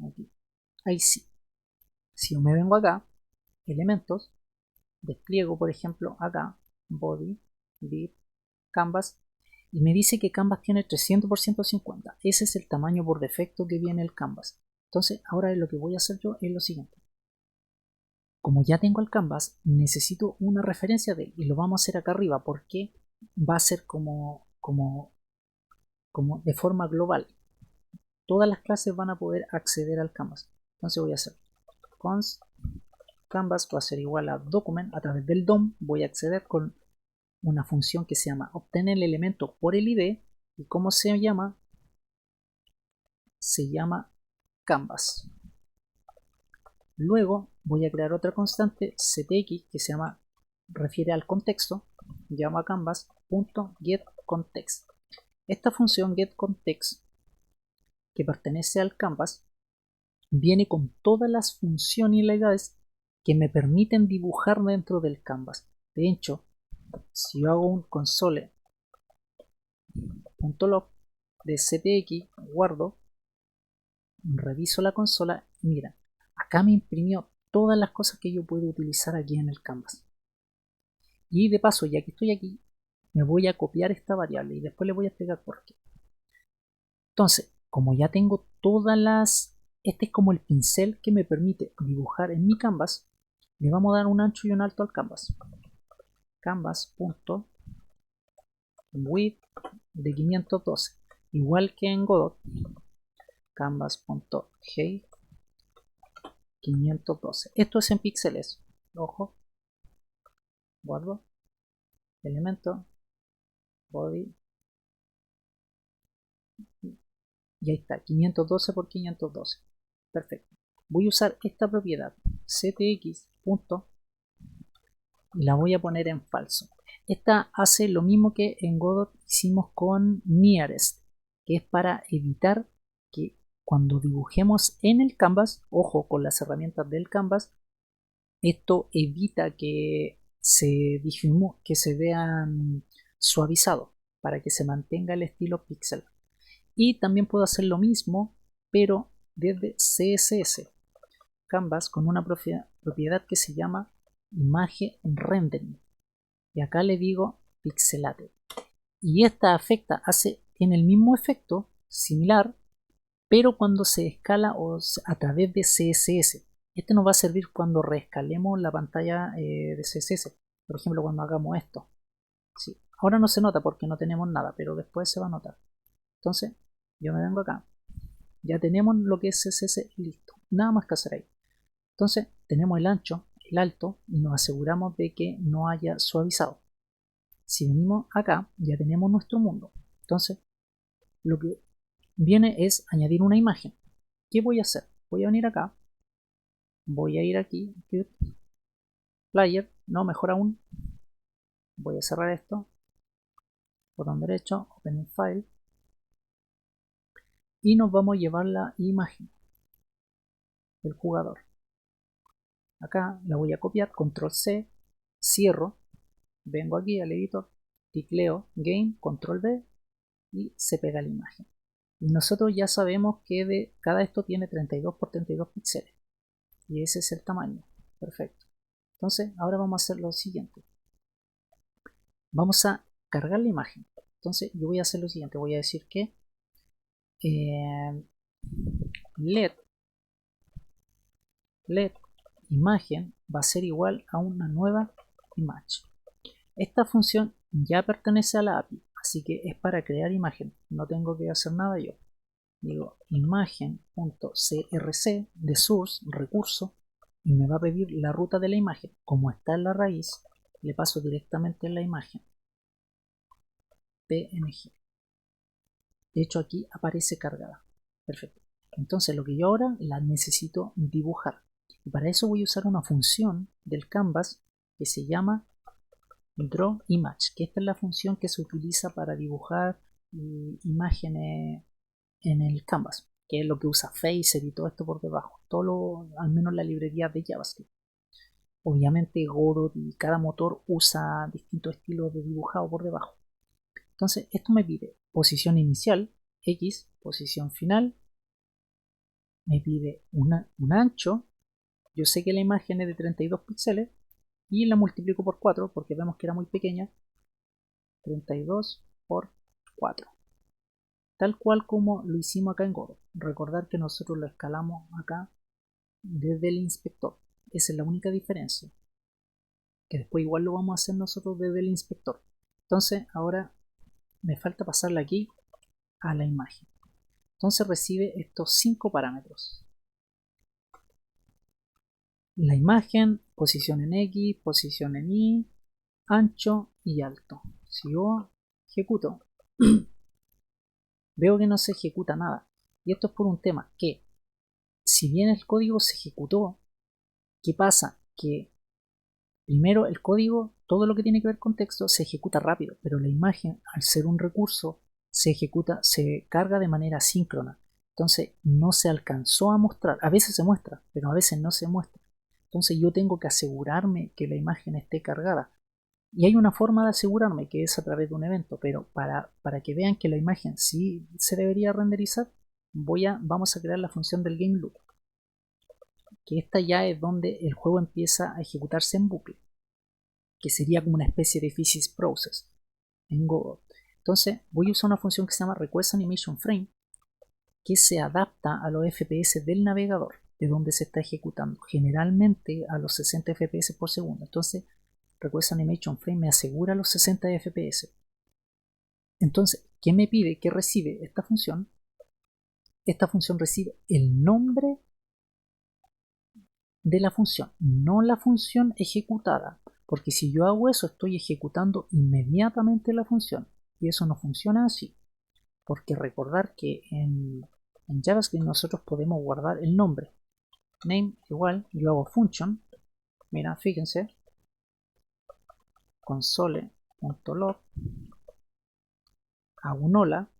aquí. Ahí sí. Si yo me vengo acá, elementos, despliego por ejemplo acá, body, div, canvas, y me dice que Canvas tiene 300 por 150. Ese es el tamaño por defecto que viene el Canvas. Entonces ahora lo que voy a hacer yo es lo siguiente. Como ya tengo el Canvas, necesito una referencia de él y lo vamos a hacer acá arriba porque va a ser como de forma global. Todas las clases van a poder acceder al Canvas. Entonces voy a hacer const Canvas va a ser igual a document. A través del DOM voy a acceder con una función que se llama obtener el elemento por el ID. ¿Y cómo se llama? Se llama Canvas. Luego voy a crear otra constante ctx que se llama, refiere al contexto, llama canvas.getContext. Esta función getContext, que pertenece al Canvas, viene con todas las funcionalidades que me permiten dibujar dentro del Canvas. De hecho, si yo hago un console.log de ctx, guardo, reviso la consola y mira, acá me imprimió todas las cosas que yo puedo utilizar aquí en el Canvas. Y de paso, ya que estoy aquí, me voy a copiar esta variable y después les voy a explicar por qué. Entonces, como ya tengo todas las... Este es como el pincel que me permite dibujar en mi Canvas, le vamos a dar un ancho y un alto al Canvas. Canvas.width de 512, igual que en Godot. Canvas.height 512. Esto es en píxeles. Ojo. Guardo. Elemento. Body. Y ahí está. 512 por 512. Perfecto. Voy a usar esta propiedad. ctx. Y la voy a poner en falso. Esta hace lo mismo que en Godot hicimos con Nearest, que es para evitar que cuando dibujemos en el Canvas, ojo con las herramientas del Canvas, esto evita que se vean suavizados para que se mantenga el estilo pixel. Y también puedo hacer lo mismo, pero desde CSS Canvas con una propiedad que se llama imagen rendering. Y acá le digo pixelate. Y esta tiene el mismo efecto, similar, pero cuando se escala a través de CSS. Este nos va a servir cuando reescalemos la pantalla de CSS. Por ejemplo, cuando hagamos esto. Sí. Ahora no se nota porque no tenemos nada, pero después se va a notar. Entonces, yo me vengo acá. Ya tenemos lo que es CSS listo. Nada más que hacer ahí. Entonces, tenemos el ancho, el alto, y nos aseguramos de que no haya suavizado. Si venimos acá, ya tenemos nuestro mundo. Entonces, lo que viene es añadir una imagen. ¿Qué voy a hacer? Voy a venir acá. Voy a ir aquí. Player. No, mejor aún. Voy a cerrar esto. Botón derecho. Open File. Y nos vamos a llevar la imagen del jugador. Acá la voy a copiar. Control C. Cierro. Vengo aquí al editor. Tecleo Game. Control V. Y se pega la imagen. Y nosotros ya sabemos que cada esto tiene 32 por 32 píxeles. Y ese es el tamaño. Perfecto. Entonces, ahora vamos a hacer lo siguiente. Vamos a cargar la imagen. Entonces, yo voy a hacer lo siguiente. Voy a decir que LED imagen va a ser igual a una nueva image. Esta función ya pertenece a la API, así que es para crear imagen. No tengo que hacer nada yo. Digo imagen.crc de source, recurso, y me va a pedir la ruta de la imagen. Como está en la raíz, le paso directamente en la imagen. PNG. De hecho, aquí aparece cargada. Perfecto. Entonces, lo que yo ahora la necesito dibujar. Y para eso voy a usar una función del Canvas que se llama drawImage, que esta es la función que se utiliza para dibujar imágenes en el Canvas, que es lo que usa Phaser y todo esto por debajo, al menos la librería de JavaScript. Obviamente Godot y cada motor usa distintos estilos de dibujado por debajo. Entonces esto me pide posición inicial, X, posición final, me pide un ancho, yo sé que la imagen es de 32 píxeles y la multiplico por 4 porque vemos que era muy pequeña, 32 por 4, tal cual como lo hicimos acá en Godot. Recordar que nosotros lo escalamos acá desde el inspector. Esa es la única diferencia, que después igual lo vamos a hacer nosotros desde el inspector. Entonces ahora me falta pasarle aquí a la imagen. Entonces recibe estos 5 parámetros: la imagen, posición en X, posición en Y, ancho y alto. Si yo ejecuto, veo que no se ejecuta nada. Y esto es por un tema que, si bien el código se ejecutó, ¿qué pasa? Que primero el código, todo lo que tiene que ver con texto, se ejecuta rápido, pero la imagen, al ser un recurso, se carga de manera síncrona. Entonces no se alcanzó a mostrar. A veces se muestra, pero a veces no se muestra. Entonces yo tengo que asegurarme que la imagen esté cargada. Y hay una forma de asegurarme, que es a través de un evento, pero para que vean que la imagen sí se debería renderizar, vamos a crear la función del game loop, que esta ya es donde el juego empieza a ejecutarse en bucle, que sería como una especie de physics process en Godot. Entonces voy a usar una función que se llama request animation frame, que se adapta a los FPS del navegador, de donde se está ejecutando, generalmente a los 60 FPS por segundo. Entonces request animation frame me asegura los 60 FPS. Entonces, ¿qué me pide? ¿Qué recibe esta función? Esta función recibe el nombre de la función, no la función ejecutada, porque si yo hago eso estoy ejecutando inmediatamente la función, y eso no funciona así, porque recordar que en JavaScript nosotros podemos guardar el nombre. Name igual, yo hago function, mira, fíjense, console.log, hago un hola,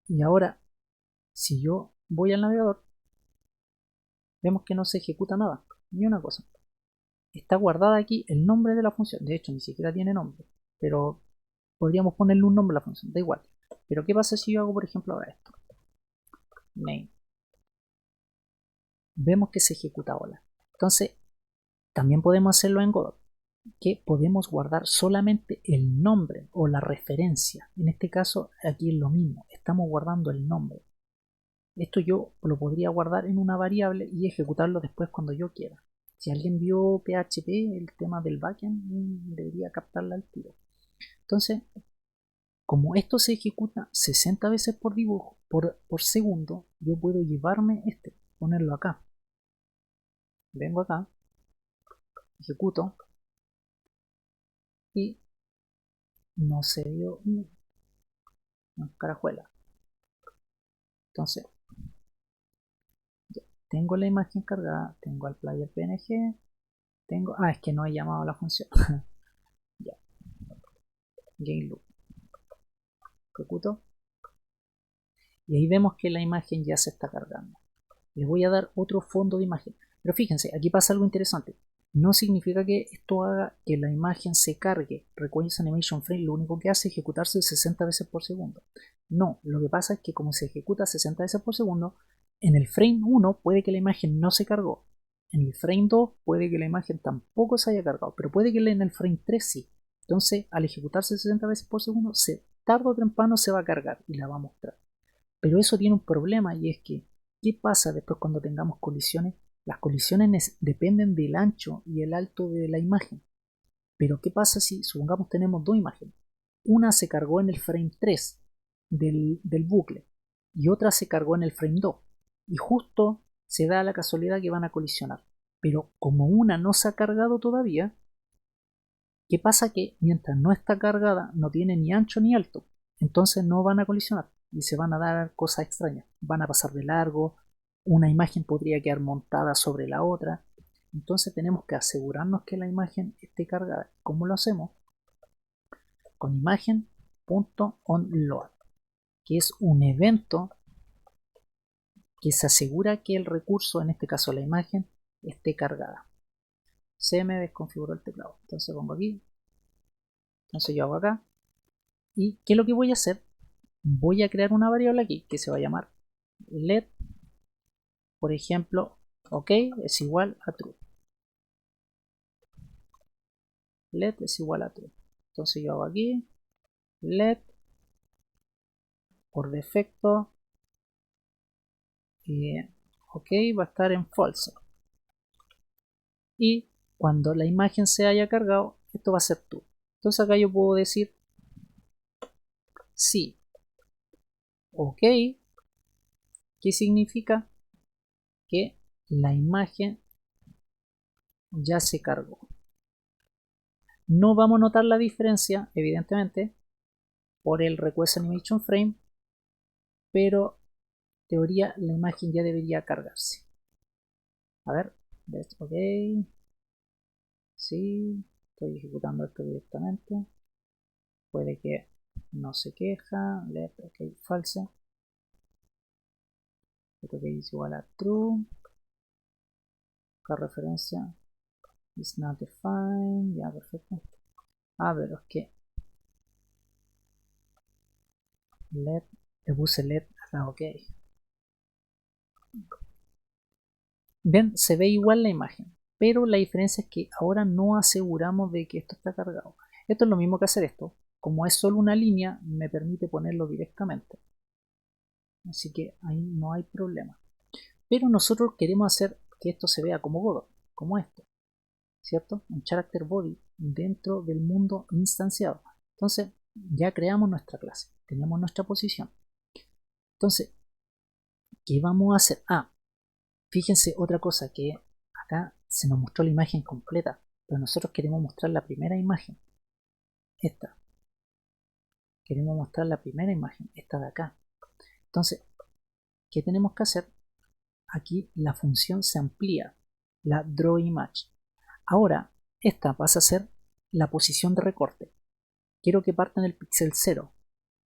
y ahora si yo voy al navegador, vemos que no se ejecuta nada, ni una cosa. Está guardada aquí el nombre de la función, de hecho ni siquiera tiene nombre, pero podríamos ponerle un nombre a la función, da igual. Pero ¿qué pasa si yo hago, por ejemplo, ahora esto? Name. Vemos que se ejecuta hola. Entonces, también podemos hacerlo en Godot, que podemos guardar solamente el nombre o la referencia. En este caso, aquí es lo mismo, estamos guardando el nombre. Esto yo lo podría guardar en una variable y ejecutarlo después cuando yo quiera. Si alguien vio PHP, el tema del backend, debería captarla al tiro. Entonces, como esto se ejecuta 60 veces por dibujo, por segundo, yo puedo llevarme ponerlo acá. Vengo acá, ejecuto y no se dio una carajuela. Entonces, ya, tengo la imagen cargada, tengo al player PNG, es que no he llamado a la función. Ya, game loop, ejecuto y ahí vemos que la imagen ya se está cargando. Les voy a dar otro fondo de imagen, pero fíjense, aquí pasa algo interesante. No significa que esto haga que la imagen se cargue. Request Animation Frame lo único que hace es ejecutarse 60 veces por segundo. No, lo que pasa es que como se ejecuta 60 veces por segundo, en el frame 1 puede que la imagen no se cargó. En el frame 2 puede que la imagen tampoco se haya cargado, pero puede que en el frame 3 sí. Entonces, al ejecutarse 60 veces por segundo, tarde o temprano se va a cargar y la va a mostrar. Pero eso tiene un problema y es que, ¿qué pasa después cuando tengamos colisiones? Las colisiones dependen del ancho y el alto de la imagen. Pero ¿qué pasa si, supongamos, tenemos dos imágenes? Una se cargó en el frame 3 del bucle y otra se cargó en el frame 2. Y justo se da la casualidad que van a colisionar. Pero como una no se ha cargado todavía, ¿qué pasa? Que mientras no está cargada no tiene ni ancho ni alto. Entonces no van a colisionar y se van a dar cosas extrañas. Van a pasar de largo, una imagen podría quedar montada sobre la otra. Entonces tenemos que asegurarnos que la imagen esté cargada. ¿Cómo lo hacemos? Con imagen.onload, que es un evento que se asegura que el recurso, en este caso la imagen, esté cargada. Se me desconfiguró el teclado. Entonces pongo aquí. Entonces yo hago acá. ¿Y qué es lo que voy a hacer? Voy a crear una variable aquí que se va a llamar let, por ejemplo, ok es igual a true. Let es igual a true. Entonces yo hago aquí LED por defecto, ok, va a estar en false. Y cuando la imagen se haya cargado, esto va a ser true. Entonces acá yo puedo decir sí, ok, ¿qué significa? Que la imagen ya se cargó. No vamos a notar la diferencia, evidentemente, por el request animation frame, pero en teoría la imagen ya debería cargarse. A ver, ok, sí, estoy ejecutando esto directamente. Puede que no se queja, let, ok, false. Esto que es igual a true. Acá referencia is not defined, ya perfecto. Ah, pero es que let, le puse let acá, ok. Ven, se ve igual la imagen, pero la diferencia es que ahora no aseguramos de que esto está cargado. Esto es lo mismo que hacer esto. Como es solo una línea, me permite ponerlo directamente. Así que ahí no hay problema. Pero nosotros queremos hacer que esto se vea como Godot, como esto, ¿cierto? Un character body dentro del mundo instanciado. Entonces, ya creamos nuestra clase, tenemos nuestra posición. Entonces, ¿qué vamos a hacer? Ah, fíjense otra cosa que acá se nos mostró la imagen completa, pero nosotros queremos mostrar la primera imagen, esta. Queremos mostrar la primera imagen, esta de acá. Entonces, ¿qué tenemos que hacer? Aquí la función se amplía, la draw image. Ahora, esta pasa a ser la posición de recorte. Quiero que parta en el píxel 0,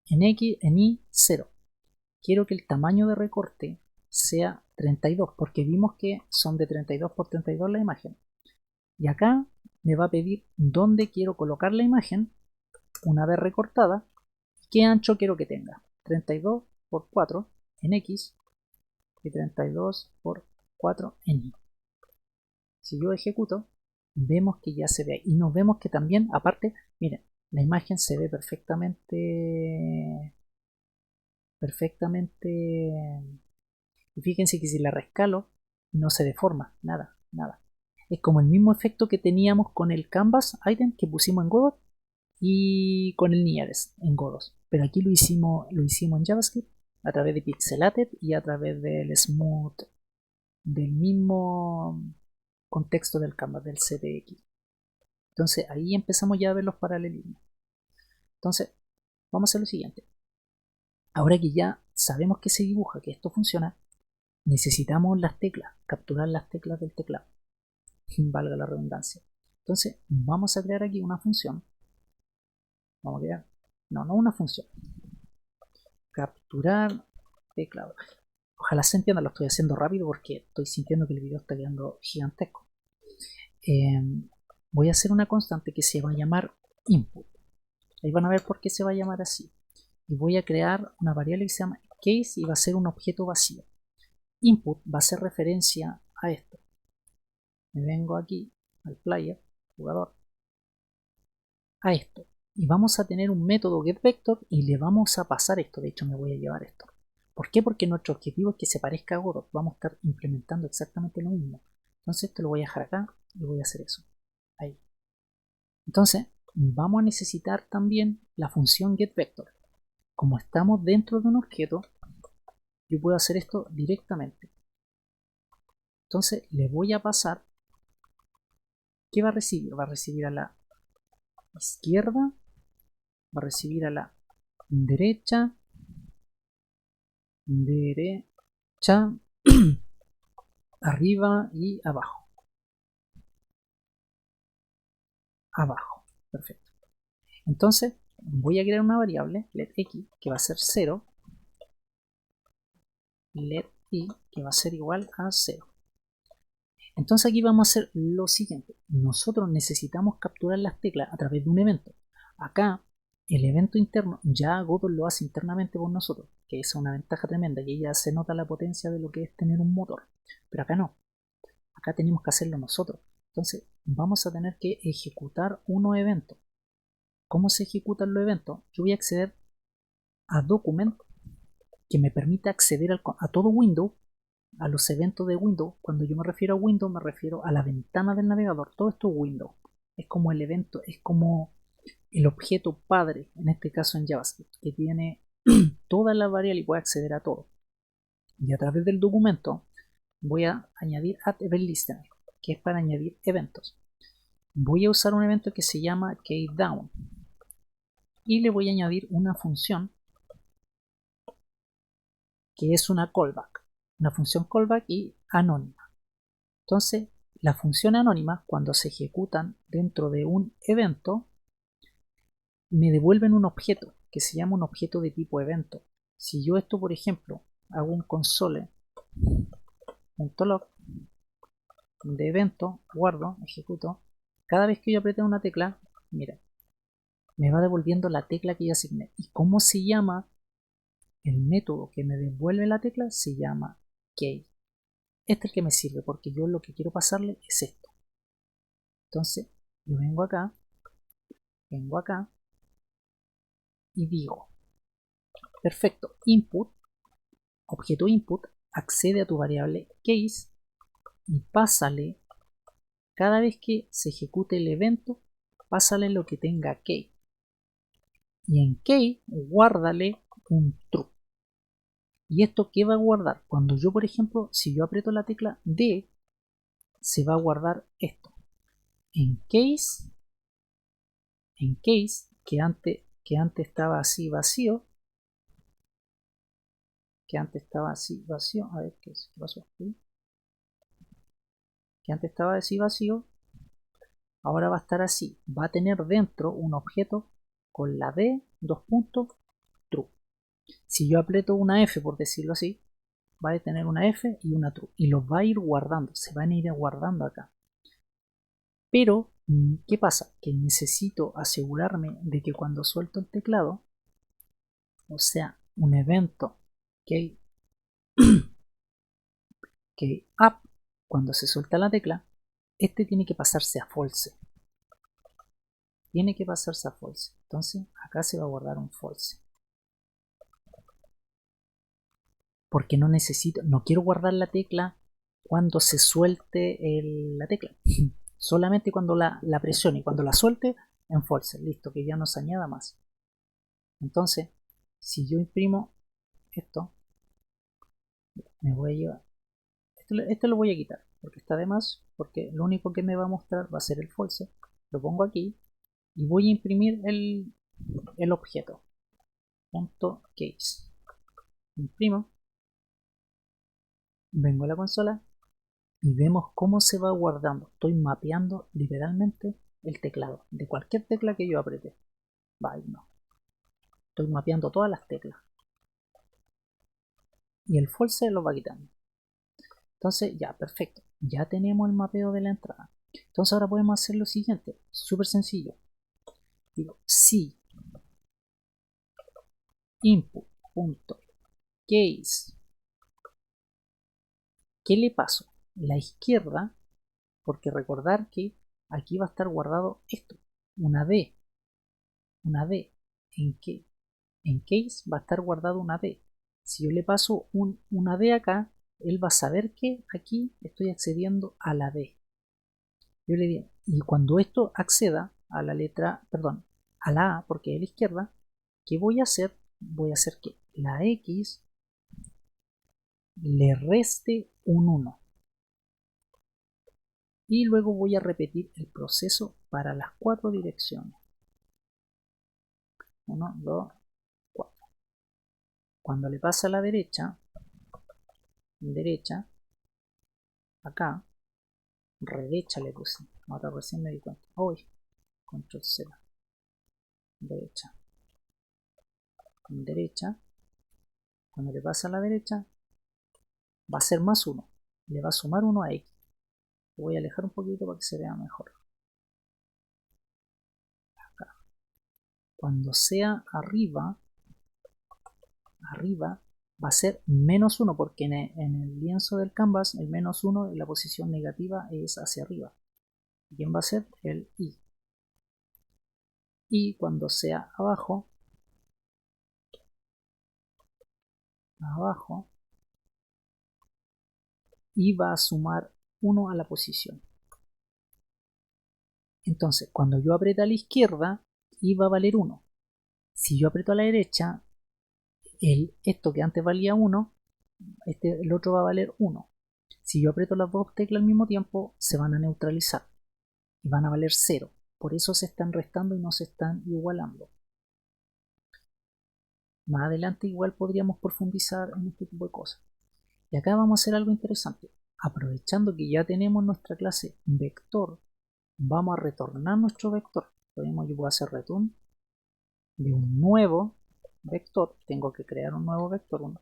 en X, en Y 0. Quiero que el tamaño de recorte sea 32, porque vimos que son de 32 por 32 la imagen. Y acá me va a pedir dónde quiero colocar la imagen una vez recortada y qué ancho quiero que tenga. 32 por 4 en X y 32 por 4 en Y. Si yo ejecuto, vemos que ya se ve y nos vemos que también, aparte, miren, la imagen se ve perfectamente. Y fíjense que si la rescalo, no se deforma, nada, nada. Es como el mismo efecto que teníamos con el canvas item que pusimos en Godot y con el Nearest en Godot. Pero aquí lo hicimos en JavaScript a través de Pixelated y a través del Smooth del mismo contexto del canvas, del CTX. Entonces ahí empezamos ya a ver los paralelismos. Entonces, vamos a hacer lo siguiente. Ahora que ya sabemos que se dibuja, que esto funciona, necesitamos las teclas, capturar las teclas del teclado, valga la redundancia. Entonces vamos a crear aquí una función. Vamos a crear, no una función, capturar teclado. Ojalá se entienda, lo estoy haciendo rápido porque estoy sintiendo que el video está quedando gigantesco. Voy a hacer una constante que se va a llamar input. Ahí van a ver por qué se va a llamar así. Y voy a crear una variable que se llama case y va a ser un objeto vacío. Input va a hacer referencia a esto. Me vengo aquí al player, jugador, a esto. Y vamos a tener un método getVector y le vamos a pasar esto. De hecho, me voy a llevar esto. ¿Por qué? Porque nuestro objetivo es que se parezca a Godot. Vamos a estar implementando exactamente lo mismo. Entonces, esto lo voy a dejar acá y voy a hacer eso. Ahí. Entonces, vamos a necesitar también la función getVector. Como estamos dentro de un objeto, yo puedo hacer esto directamente. Entonces, le voy a pasar. ¿Qué va a recibir? Va a recibir a la izquierda, va a recibir a la derecha, arriba y abajo. Abajo, perfecto. Entonces voy a crear una variable, letX, que va a ser 0, letY, que va a ser igual a 0. Entonces aquí vamos a hacer lo siguiente. Nosotros necesitamos capturar las teclas a través de un evento. Acá el evento interno ya Godot lo hace internamente por nosotros, que es una ventaja tremenda, y ya se nota la potencia de lo que es tener un motor. Pero acá no. Acá tenemos que hacerlo nosotros. Entonces vamos a tener que ejecutar unos eventos. ¿Cómo se ejecutan los eventos? Yo voy a acceder a Document, que me permite acceder a todo Windows, a los eventos de Windows. Cuando yo me refiero a Windows, me refiero a la ventana del navegador. Todo esto es Windows. Es como el evento, es como el objeto padre, en este caso en JavaScript, que tiene todas las variables y puede acceder a todo. Y a través del documento voy a añadir Add Event Listener, que es para añadir eventos. Voy a usar un evento que se llama Countdown y le voy a añadir una función que es una callback, una función callback y anónima. Entonces, las funciones anónimas, cuando se ejecutan dentro de un evento, me devuelven un objeto que se llama un objeto de tipo evento. Si yo esto, por ejemplo, hago un console.log de evento, guardo, ejecuto, cada vez que yo apriete una tecla, mira, me va devolviendo la tecla que yo asigné. ¿Y cómo se llama el método que me devuelve la tecla? Se llama key. Este es el que me sirve porque yo lo que quiero pasarle es esto. Entonces, yo vengo acá y digo, perfecto, input, objeto input, accede a tu variable case y pásale, cada vez que se ejecute el evento, pásale lo que tenga key. Y en key, guárdale un true. ¿Y esto qué va a guardar? Cuando yo, por ejemplo, si yo aprieto la tecla D, se va a guardar esto. En case, que antes estaba así vacío, a ver qué pasó aquí, que antes estaba así vacío, ahora va a estar así, va a tener dentro un objeto con la D, dos puntos, true. Si yo aprieto una F, por decirlo así, va a tener una F y una true, y los va a ir guardando, se van a ir guardando acá. Pero, ¿qué pasa? Que necesito asegurarme de que cuando suelto el teclado, o sea, un evento que up, cuando se suelta la tecla, este tiene que pasarse a false. Tiene que pasarse a false. Entonces, acá se va a guardar un false. Porque no necesito, no quiero guardar la tecla cuando se suelte la tecla. Solamente cuando la presione y cuando la suelte en false. Listo, que ya no se añada más. Entonces, si yo imprimo esto, me voy a llevar. Esto lo voy a quitar porque está de más, porque lo único que me va a mostrar va a ser el false. Lo pongo aquí y voy a imprimir el objeto. .case. Imprimo. Vengo a la consola y vemos cómo se va guardando. Estoy mapeando literalmente el teclado de cualquier tecla que yo apriete. Vale, no. Estoy mapeando todas las teclas. Y el false lo va quitando. Entonces, ya, perfecto. Ya tenemos el mapeo de la entrada. Entonces ahora podemos hacer lo siguiente. Súper sencillo. Digo, si input.case, ¿qué le paso? La izquierda, porque recordar que aquí va a estar guardado esto, una D. En case va a estar guardado una D. Si yo le paso una D acá, él va a saber que aquí estoy accediendo a la D. Yo le digo, y cuando esto acceda a la letra, perdón, a la A, porque es la izquierda, ¿qué voy a hacer? Voy a hacer que la X le reste un 1. Y luego voy a repetir el proceso para las 4 direcciones. 1, 2, 4. Cuando le pasa a la derecha, acá, derecha le puse. Ahora recién me di cuenta. Hoy, control Z. Derecha. Cuando le pasa a la derecha, va a ser más 1. Le va a sumar 1 a X. Lo voy a alejar un poquito para que se vea mejor. Acá. Cuando sea arriba va a ser menos 1 porque en el lienzo del canvas el menos 1 en la posición negativa es hacia arriba. ¿Quién va a ser? El I. y cuando sea abajo, y va a sumar 1 a la posición. Entonces, cuando yo aprieto a la izquierda, y va a valer 1. Si yo aprieto a la derecha, esto que antes valía 1, el otro va a valer 1. Si yo aprieto las dos teclas al mismo tiempo, se van a neutralizar y van a valer 0. Por eso se están restando y no se están igualando. Más adelante igual podríamos profundizar en este tipo de cosas. Y acá vamos a hacer algo interesante. Aprovechando que ya tenemos nuestra clase vector, vamos a retornar nuestro vector. Yo puedo hacer return de un nuevo vector. Tengo que crear un nuevo vector 1.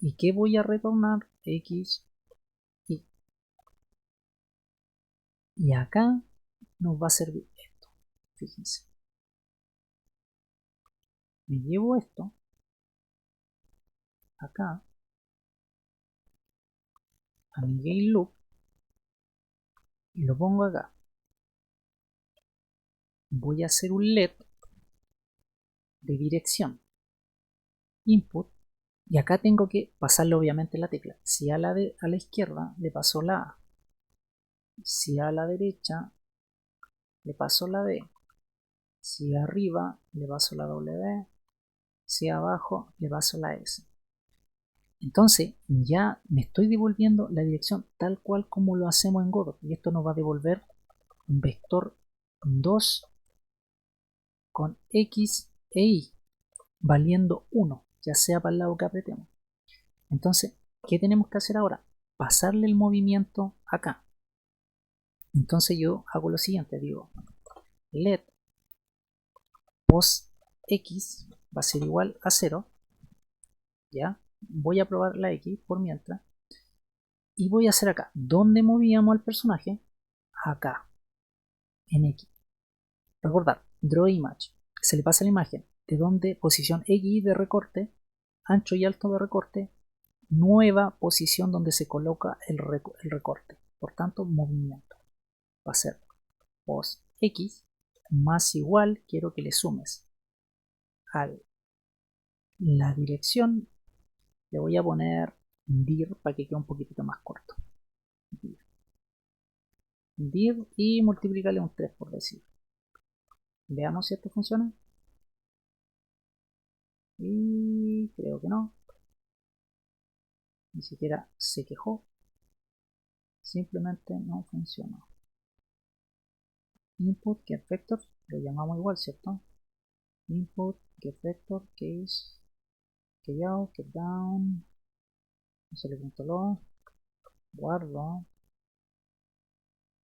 ¿Y qué voy a retornar? X, Y. Y acá nos va a servir esto. Fíjense. Me llevo esto acá a mi game loop y lo pongo acá. Voy a hacer un LED de dirección input y acá tengo que pasarle obviamente la tecla. Si a la izquierda le paso la A, si a la derecha le paso la D, si arriba le paso la W, si abajo le paso la S. Entonces ya me estoy devolviendo la dirección tal cual como lo hacemos en Godot, y esto nos va a devolver un vector 2 con X e Y valiendo 1, ya sea para el lado que apretemos. Entonces, ¿qué tenemos que hacer ahora? Pasarle el movimiento acá. Entonces yo hago lo siguiente, digo let pos x va a ser igual a 0, ya, voy a probar la x por mientras, y voy a hacer acá, ¿dónde movíamos al personaje? Acá, en x. Recordar, draw image, se le pasa la imagen, de donde posición x de recorte, ancho y alto de recorte, nueva posición donde se coloca el recorte, por tanto movimiento. Va a ser pos x más igual, quiero que le sumes a la dirección, le voy a poner dir para que quede un poquitito más corto. Dir y multiplicarle un 3 por decir. Veamos si esto funciona. Y creo que no. Ni siquiera se quejó. Simplemente no funcionó. Input get vector, lo llamamos igual, ¿cierto? Input get vector case get out get down, no se le controló, guardo,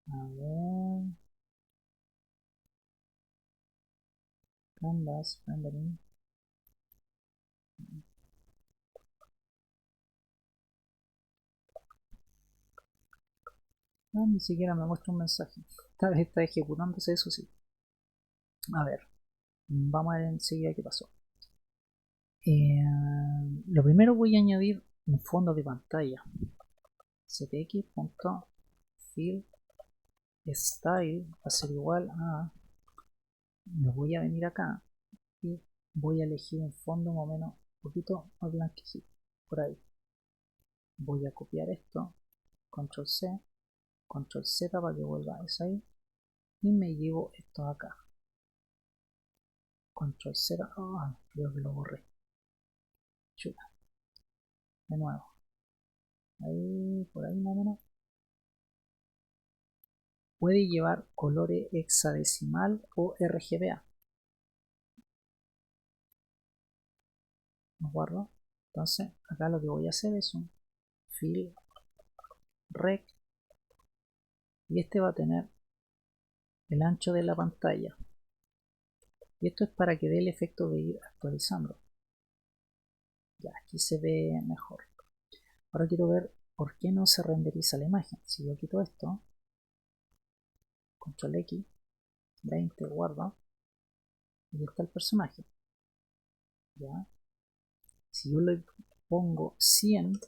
a ver, canvas rendering, no, ni siquiera me muestra un mensaje, esta vez está ejecutándose, eso sí. A ver, vamos a ver enseguida qué pasó. Lo primero voy a añadir un fondo de pantalla, ctx.fill style va a ser igual a, me voy a venir acá y voy a elegir un fondo más o menos un poquito más blanquecito, por ahí. Voy a copiar esto, control C, control Z para que vuelva eso ahí, y me llevo esto acá. Control Z, creo que lo borré. Chuta. De nuevo. Ahí, por ahí más o menos. Puede llevar colores hexadecimal o RGBA. Lo guardo. Entonces, acá lo que voy a hacer es un fill rec, y este va a tener el ancho de la pantalla. Y esto es para que dé el efecto de ir actualizando. Ya, aquí se ve mejor. Ahora quiero ver por qué no se renderiza la imagen. Si yo quito esto, control X, 20, guardo, y está el personaje. ¿Ya? Si yo le pongo 100,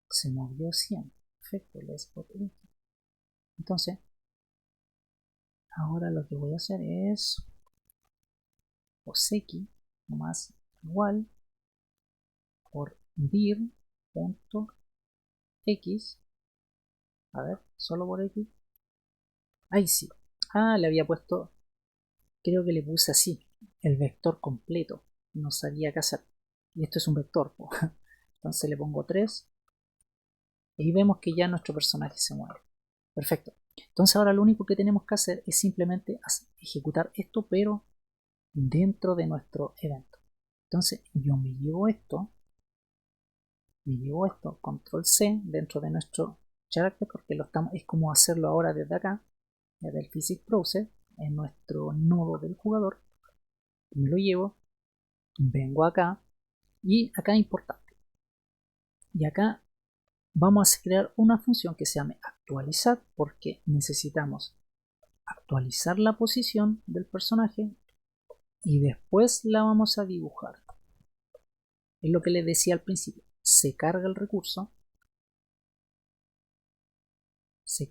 se movió 100. Perfecto, let's put it. Entonces, ahora lo que voy a hacer es posx más igual por dir.x, a ver, solo por x, ahí sí, le había puesto, creo que le puse así, el vector completo, no sabía qué hacer, y esto es un vector, entonces le pongo 3, y vemos que ya nuestro personaje se mueve, perfecto. Entonces ahora lo único que tenemos que hacer es simplemente ejecutar esto, pero dentro de nuestro evento. Entonces yo me llevo esto, control C dentro de nuestro character, porque es como hacerlo ahora desde acá, desde el physics browser, en nuestro nodo del jugador. Me lo llevo, vengo acá y acá es importante. Y acá vamos a crear una función que se llame actualizar, porque necesitamos actualizar la posición del personaje y después la vamos a dibujar. Es lo que les decía al principio, se carga el recurso, se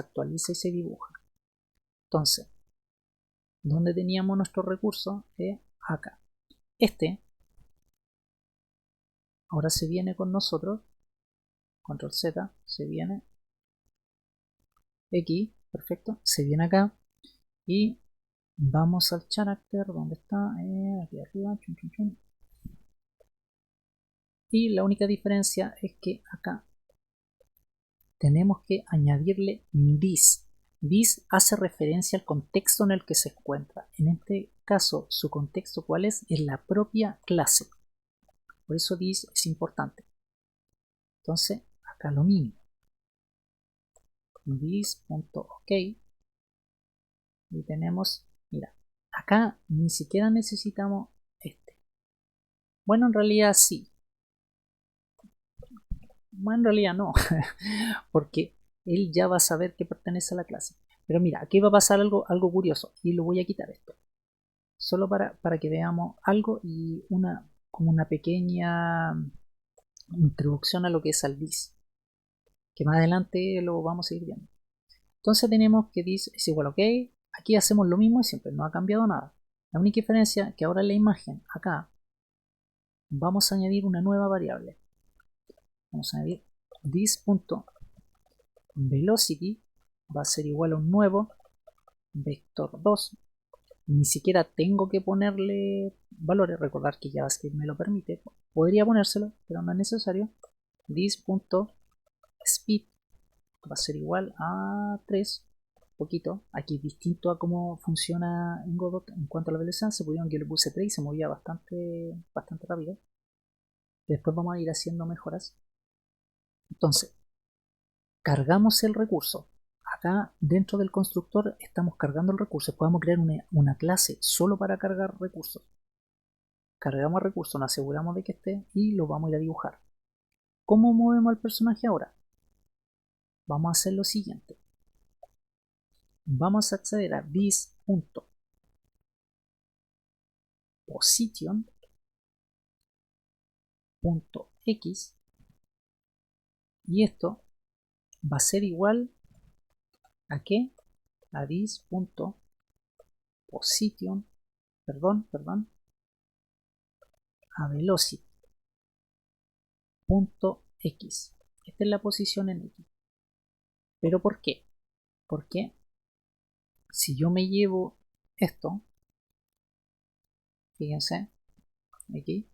actualiza y se dibuja. Entonces, ¿dónde teníamos nuestro recurso? Acá. Este ahora se viene con nosotros, control Z, se viene X, perfecto, se viene acá y vamos al character, ¿dónde está? Aquí arriba, chun, chun, chun. Y la única diferencia es que acá tenemos que añadirle this. This hace referencia al contexto en el que se encuentra. En este caso, su contexto, ¿cuál es? Es la propia clase. Por eso this es importante. Entonces, acá lo mismo. This.ok. Y tenemos, mira, acá ni siquiera necesitamos este. Bueno, en realidad sí. Bueno, en realidad no. Porque él ya va a saber que pertenece a la clase. Pero mira, aquí va a pasar algo curioso. Y lo voy a quitar esto. Solo para que veamos algo y como una pequeña introducción a lo que es al this, que más adelante lo vamos a ir viendo. Entonces tenemos que this es igual a ok, aquí hacemos lo mismo y siempre no ha cambiado nada. La única diferencia es que ahora en la imagen acá vamos a añadir una nueva variable. Vamos a añadir this.velocity va a ser igual a un nuevo vector 2. Ni siquiera tengo que ponerle valores, recordar que JavaScript me lo permite, podría ponérselo, pero no es necesario. This.speed va a ser igual a 3, poquito, aquí distinto a cómo funciona en Godot en cuanto a la velocidad, se pudieron que le puse 3 y se movía bastante rápido. Después vamos a ir haciendo mejoras. Entonces, cargamos el recurso. Acá dentro del constructor estamos cargando el recurso. Podemos crear una clase solo para cargar recursos. Cargamos el recurso, nos aseguramos de que esté y lo vamos a ir a dibujar. ¿Cómo movemos al personaje ahora? Vamos a hacer lo siguiente. Vamos a acceder a this.position.x y esto va a ser igual a qué? A this.position, perdón, a velocity.x. Esta es la posición en x. ¿Pero por qué? Porque si yo me llevo esto, fíjense, aquí,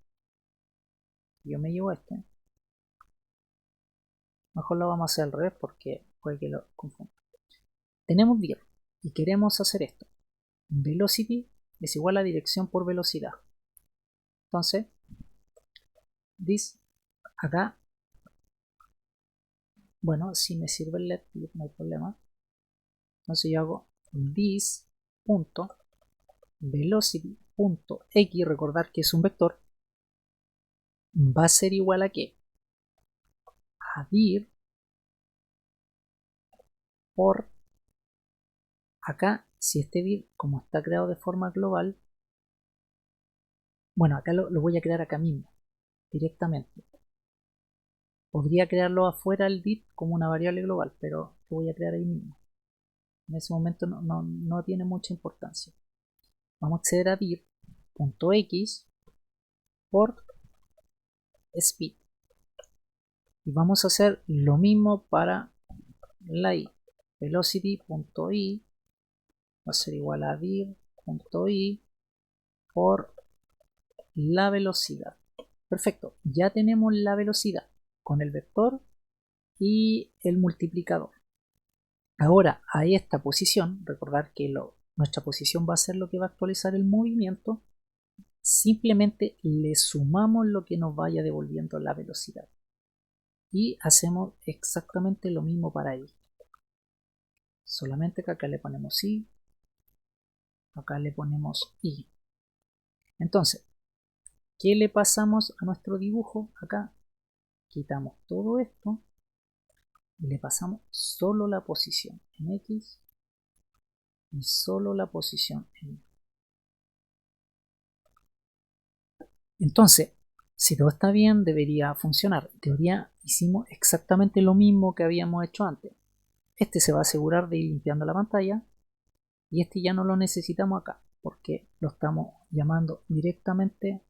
yo me llevo este, mejor lo vamos a hacer al revés porque puede que lo confunda. Tenemos dir y queremos hacer esto. Velocity es igual a dirección por velocidad. Entonces, this acá, bueno, si me sirve el let no hay problema. Entonces yo hago this.velocity.x, recordar que es un vector, va a ser igual a qué? A dir por acá, si este dir, como está creado de forma global, bueno, acá lo voy a crear acá mismo, directamente. Podría crearlo afuera el dir como una variable global, pero lo voy a crear ahí mismo. En ese momento no tiene mucha importancia. Vamos a acceder a dir.x por speed. Y vamos a hacer lo mismo para la i. Velocity.i va a ser igual a dir.i por la velocidad. Perfecto, ya tenemos la velocidad con el vector y el multiplicador. Ahora a esta posición, recordar que nuestra posición va a ser lo que va a actualizar el movimiento, simplemente le sumamos lo que nos vaya devolviendo la velocidad. Y hacemos exactamente lo mismo para i. Solamente que acá le ponemos i, acá le ponemos i. Entonces, ¿qué le pasamos a nuestro dibujo? Acá quitamos todo esto y le pasamos solo la posición en X y solo la posición en Y. Entonces, si todo está bien, debería funcionar. En teoría, hicimos exactamente lo mismo que habíamos hecho antes. Este se va a asegurar de ir limpiando la pantalla y este ya no lo necesitamos acá porque lo estamos llamando directamente.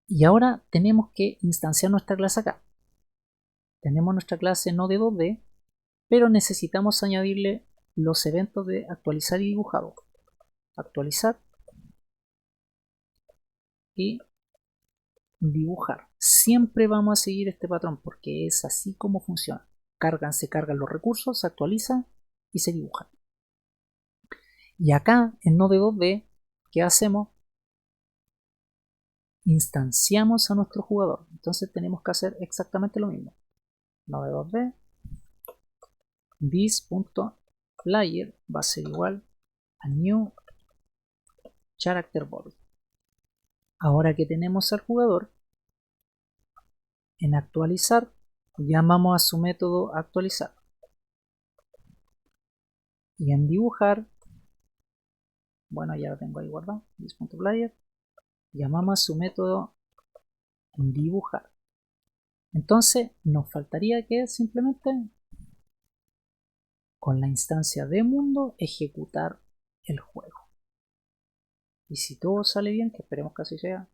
Y ahora tenemos que instanciar nuestra clase acá. Tenemos nuestra clase no de 2D, pero necesitamos añadirle los eventos de actualizar y dibujado. Actualizar y dibujar. Siempre vamos a seguir este patrón porque es así como funciona. Se cargan los recursos, se actualizan y se dibujan. Y acá en Node 2D, ¿qué hacemos? Instanciamos a nuestro jugador. Entonces tenemos que hacer exactamente lo mismo. Node 2D, this.player va a ser igual a new character body. Ahora que tenemos al jugador, en actualizar llamamos a su método actualizar. Y en dibujar, bueno, ya lo tengo ahí guardado, this.player, llamamos a su método dibujar. Entonces nos faltaría que simplemente con la instancia de mundo ejecutar el juego. Y si todo sale bien, que esperemos que así sea,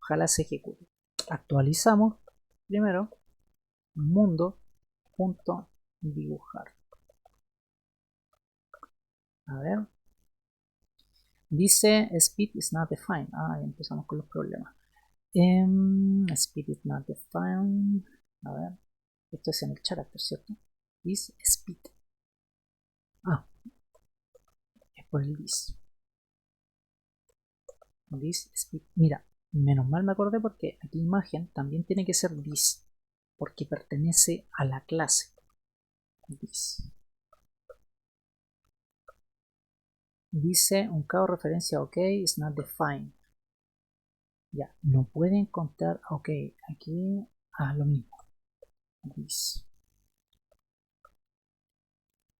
ojalá se ejecute. Actualizamos primero mundo.dibujar. A ver. Dice speed is not defined. Ah, ya empezamos con los problemas. Speed is not defined. A ver. Esto es en el character, ¿cierto? Is speed. Ah, es por el this. This speed. Mira, menos mal me acordé porque aquí imagen también tiene que ser this. Porque pertenece a la clase. This. Dice un cabo referencia a OK is not defined. Ya, no puede encontrar OK. Aquí lo mismo. This.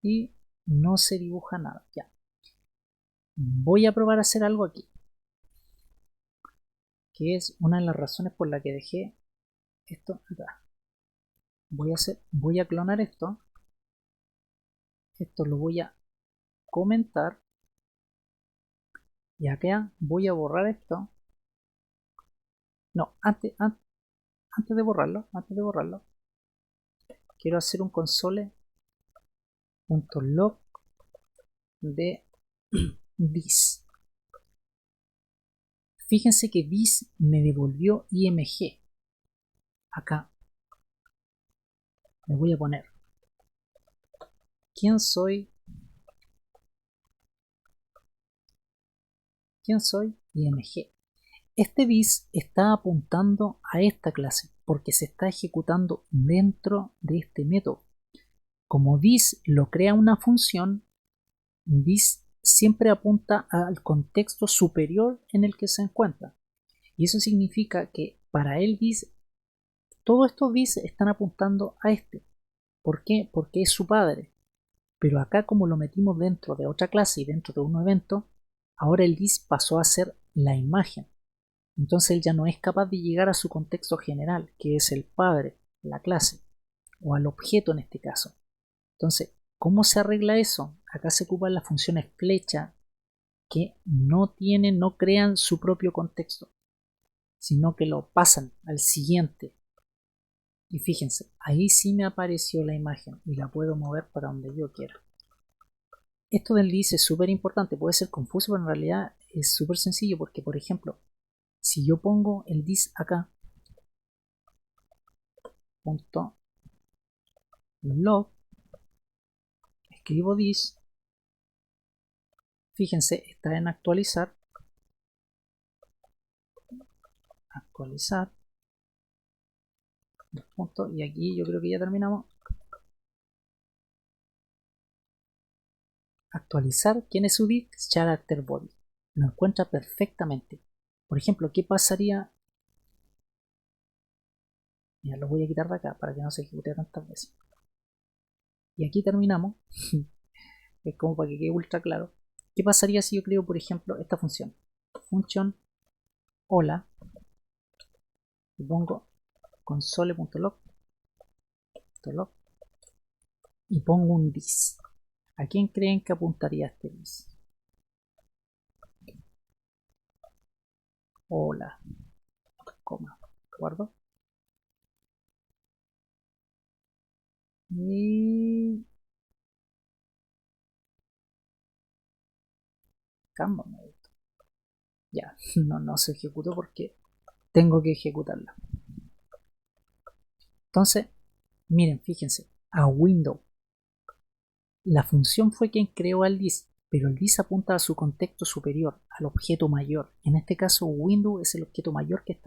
Y no se dibuja nada. Ya. Voy a probar a hacer algo aquí. Que es una de las razones por la que dejé esto acá. Voy a clonar esto. Esto lo voy a comentar. Y acá voy a borrar esto. No, antes de borrarlo, quiero hacer un console.log de this. Fíjense que this me devolvió img. Acá me voy a poner ¿quién soy? img. Este this está apuntando a esta clase porque se está ejecutando dentro de este método. Como this lo crea una función, this siempre apunta al contexto superior en el que se encuentra. Y eso significa que para él this, todos estos this están apuntando a este. ¿Por qué? Porque es su padre. Pero acá como lo metimos dentro de otra clase y dentro de un evento, ahora el this pasó a ser la imagen. Entonces él ya no es capaz de llegar a su contexto general, que es el padre, la clase, o al objeto en este caso. Entonces, ¿Cómo se arregla eso? Acá se ocupan las funciones flecha que no crean su propio contexto, sino que lo pasan al siguiente. Y fíjense, ahí sí me apareció la imagen y la puedo mover para donde yo quiera. Esto del dis es súper importante, puede ser confuso, pero en realidad es súper sencillo porque, por ejemplo, si yo pongo el dis acá, punto log, escribo dis, fíjense, está en actualizar, dos puntos, y aquí yo creo que ya terminamos. Actualizar, ¿quién es su dis? Character body. Lo encuentra perfectamente. Por ejemplo, ¿qué pasaría? Mira, lo voy a quitar de acá para que no se ejecute tantas veces. Y aquí terminamos. Es como para que quede ultra claro. ¿Qué pasaría si yo creo, por ejemplo, esta función? Function hola, y pongo console.log y pongo un dis. ¿A quién creen que apuntaría este dis? Hola, coma, guardo. Y cambio. Ya, no se ejecutó porque tengo que ejecutarla. Entonces, miren, fíjense, a window. La función fue quien creó al dis, pero el dis apunta a su contexto superior, al objeto mayor. En este caso, window es el objeto mayor que está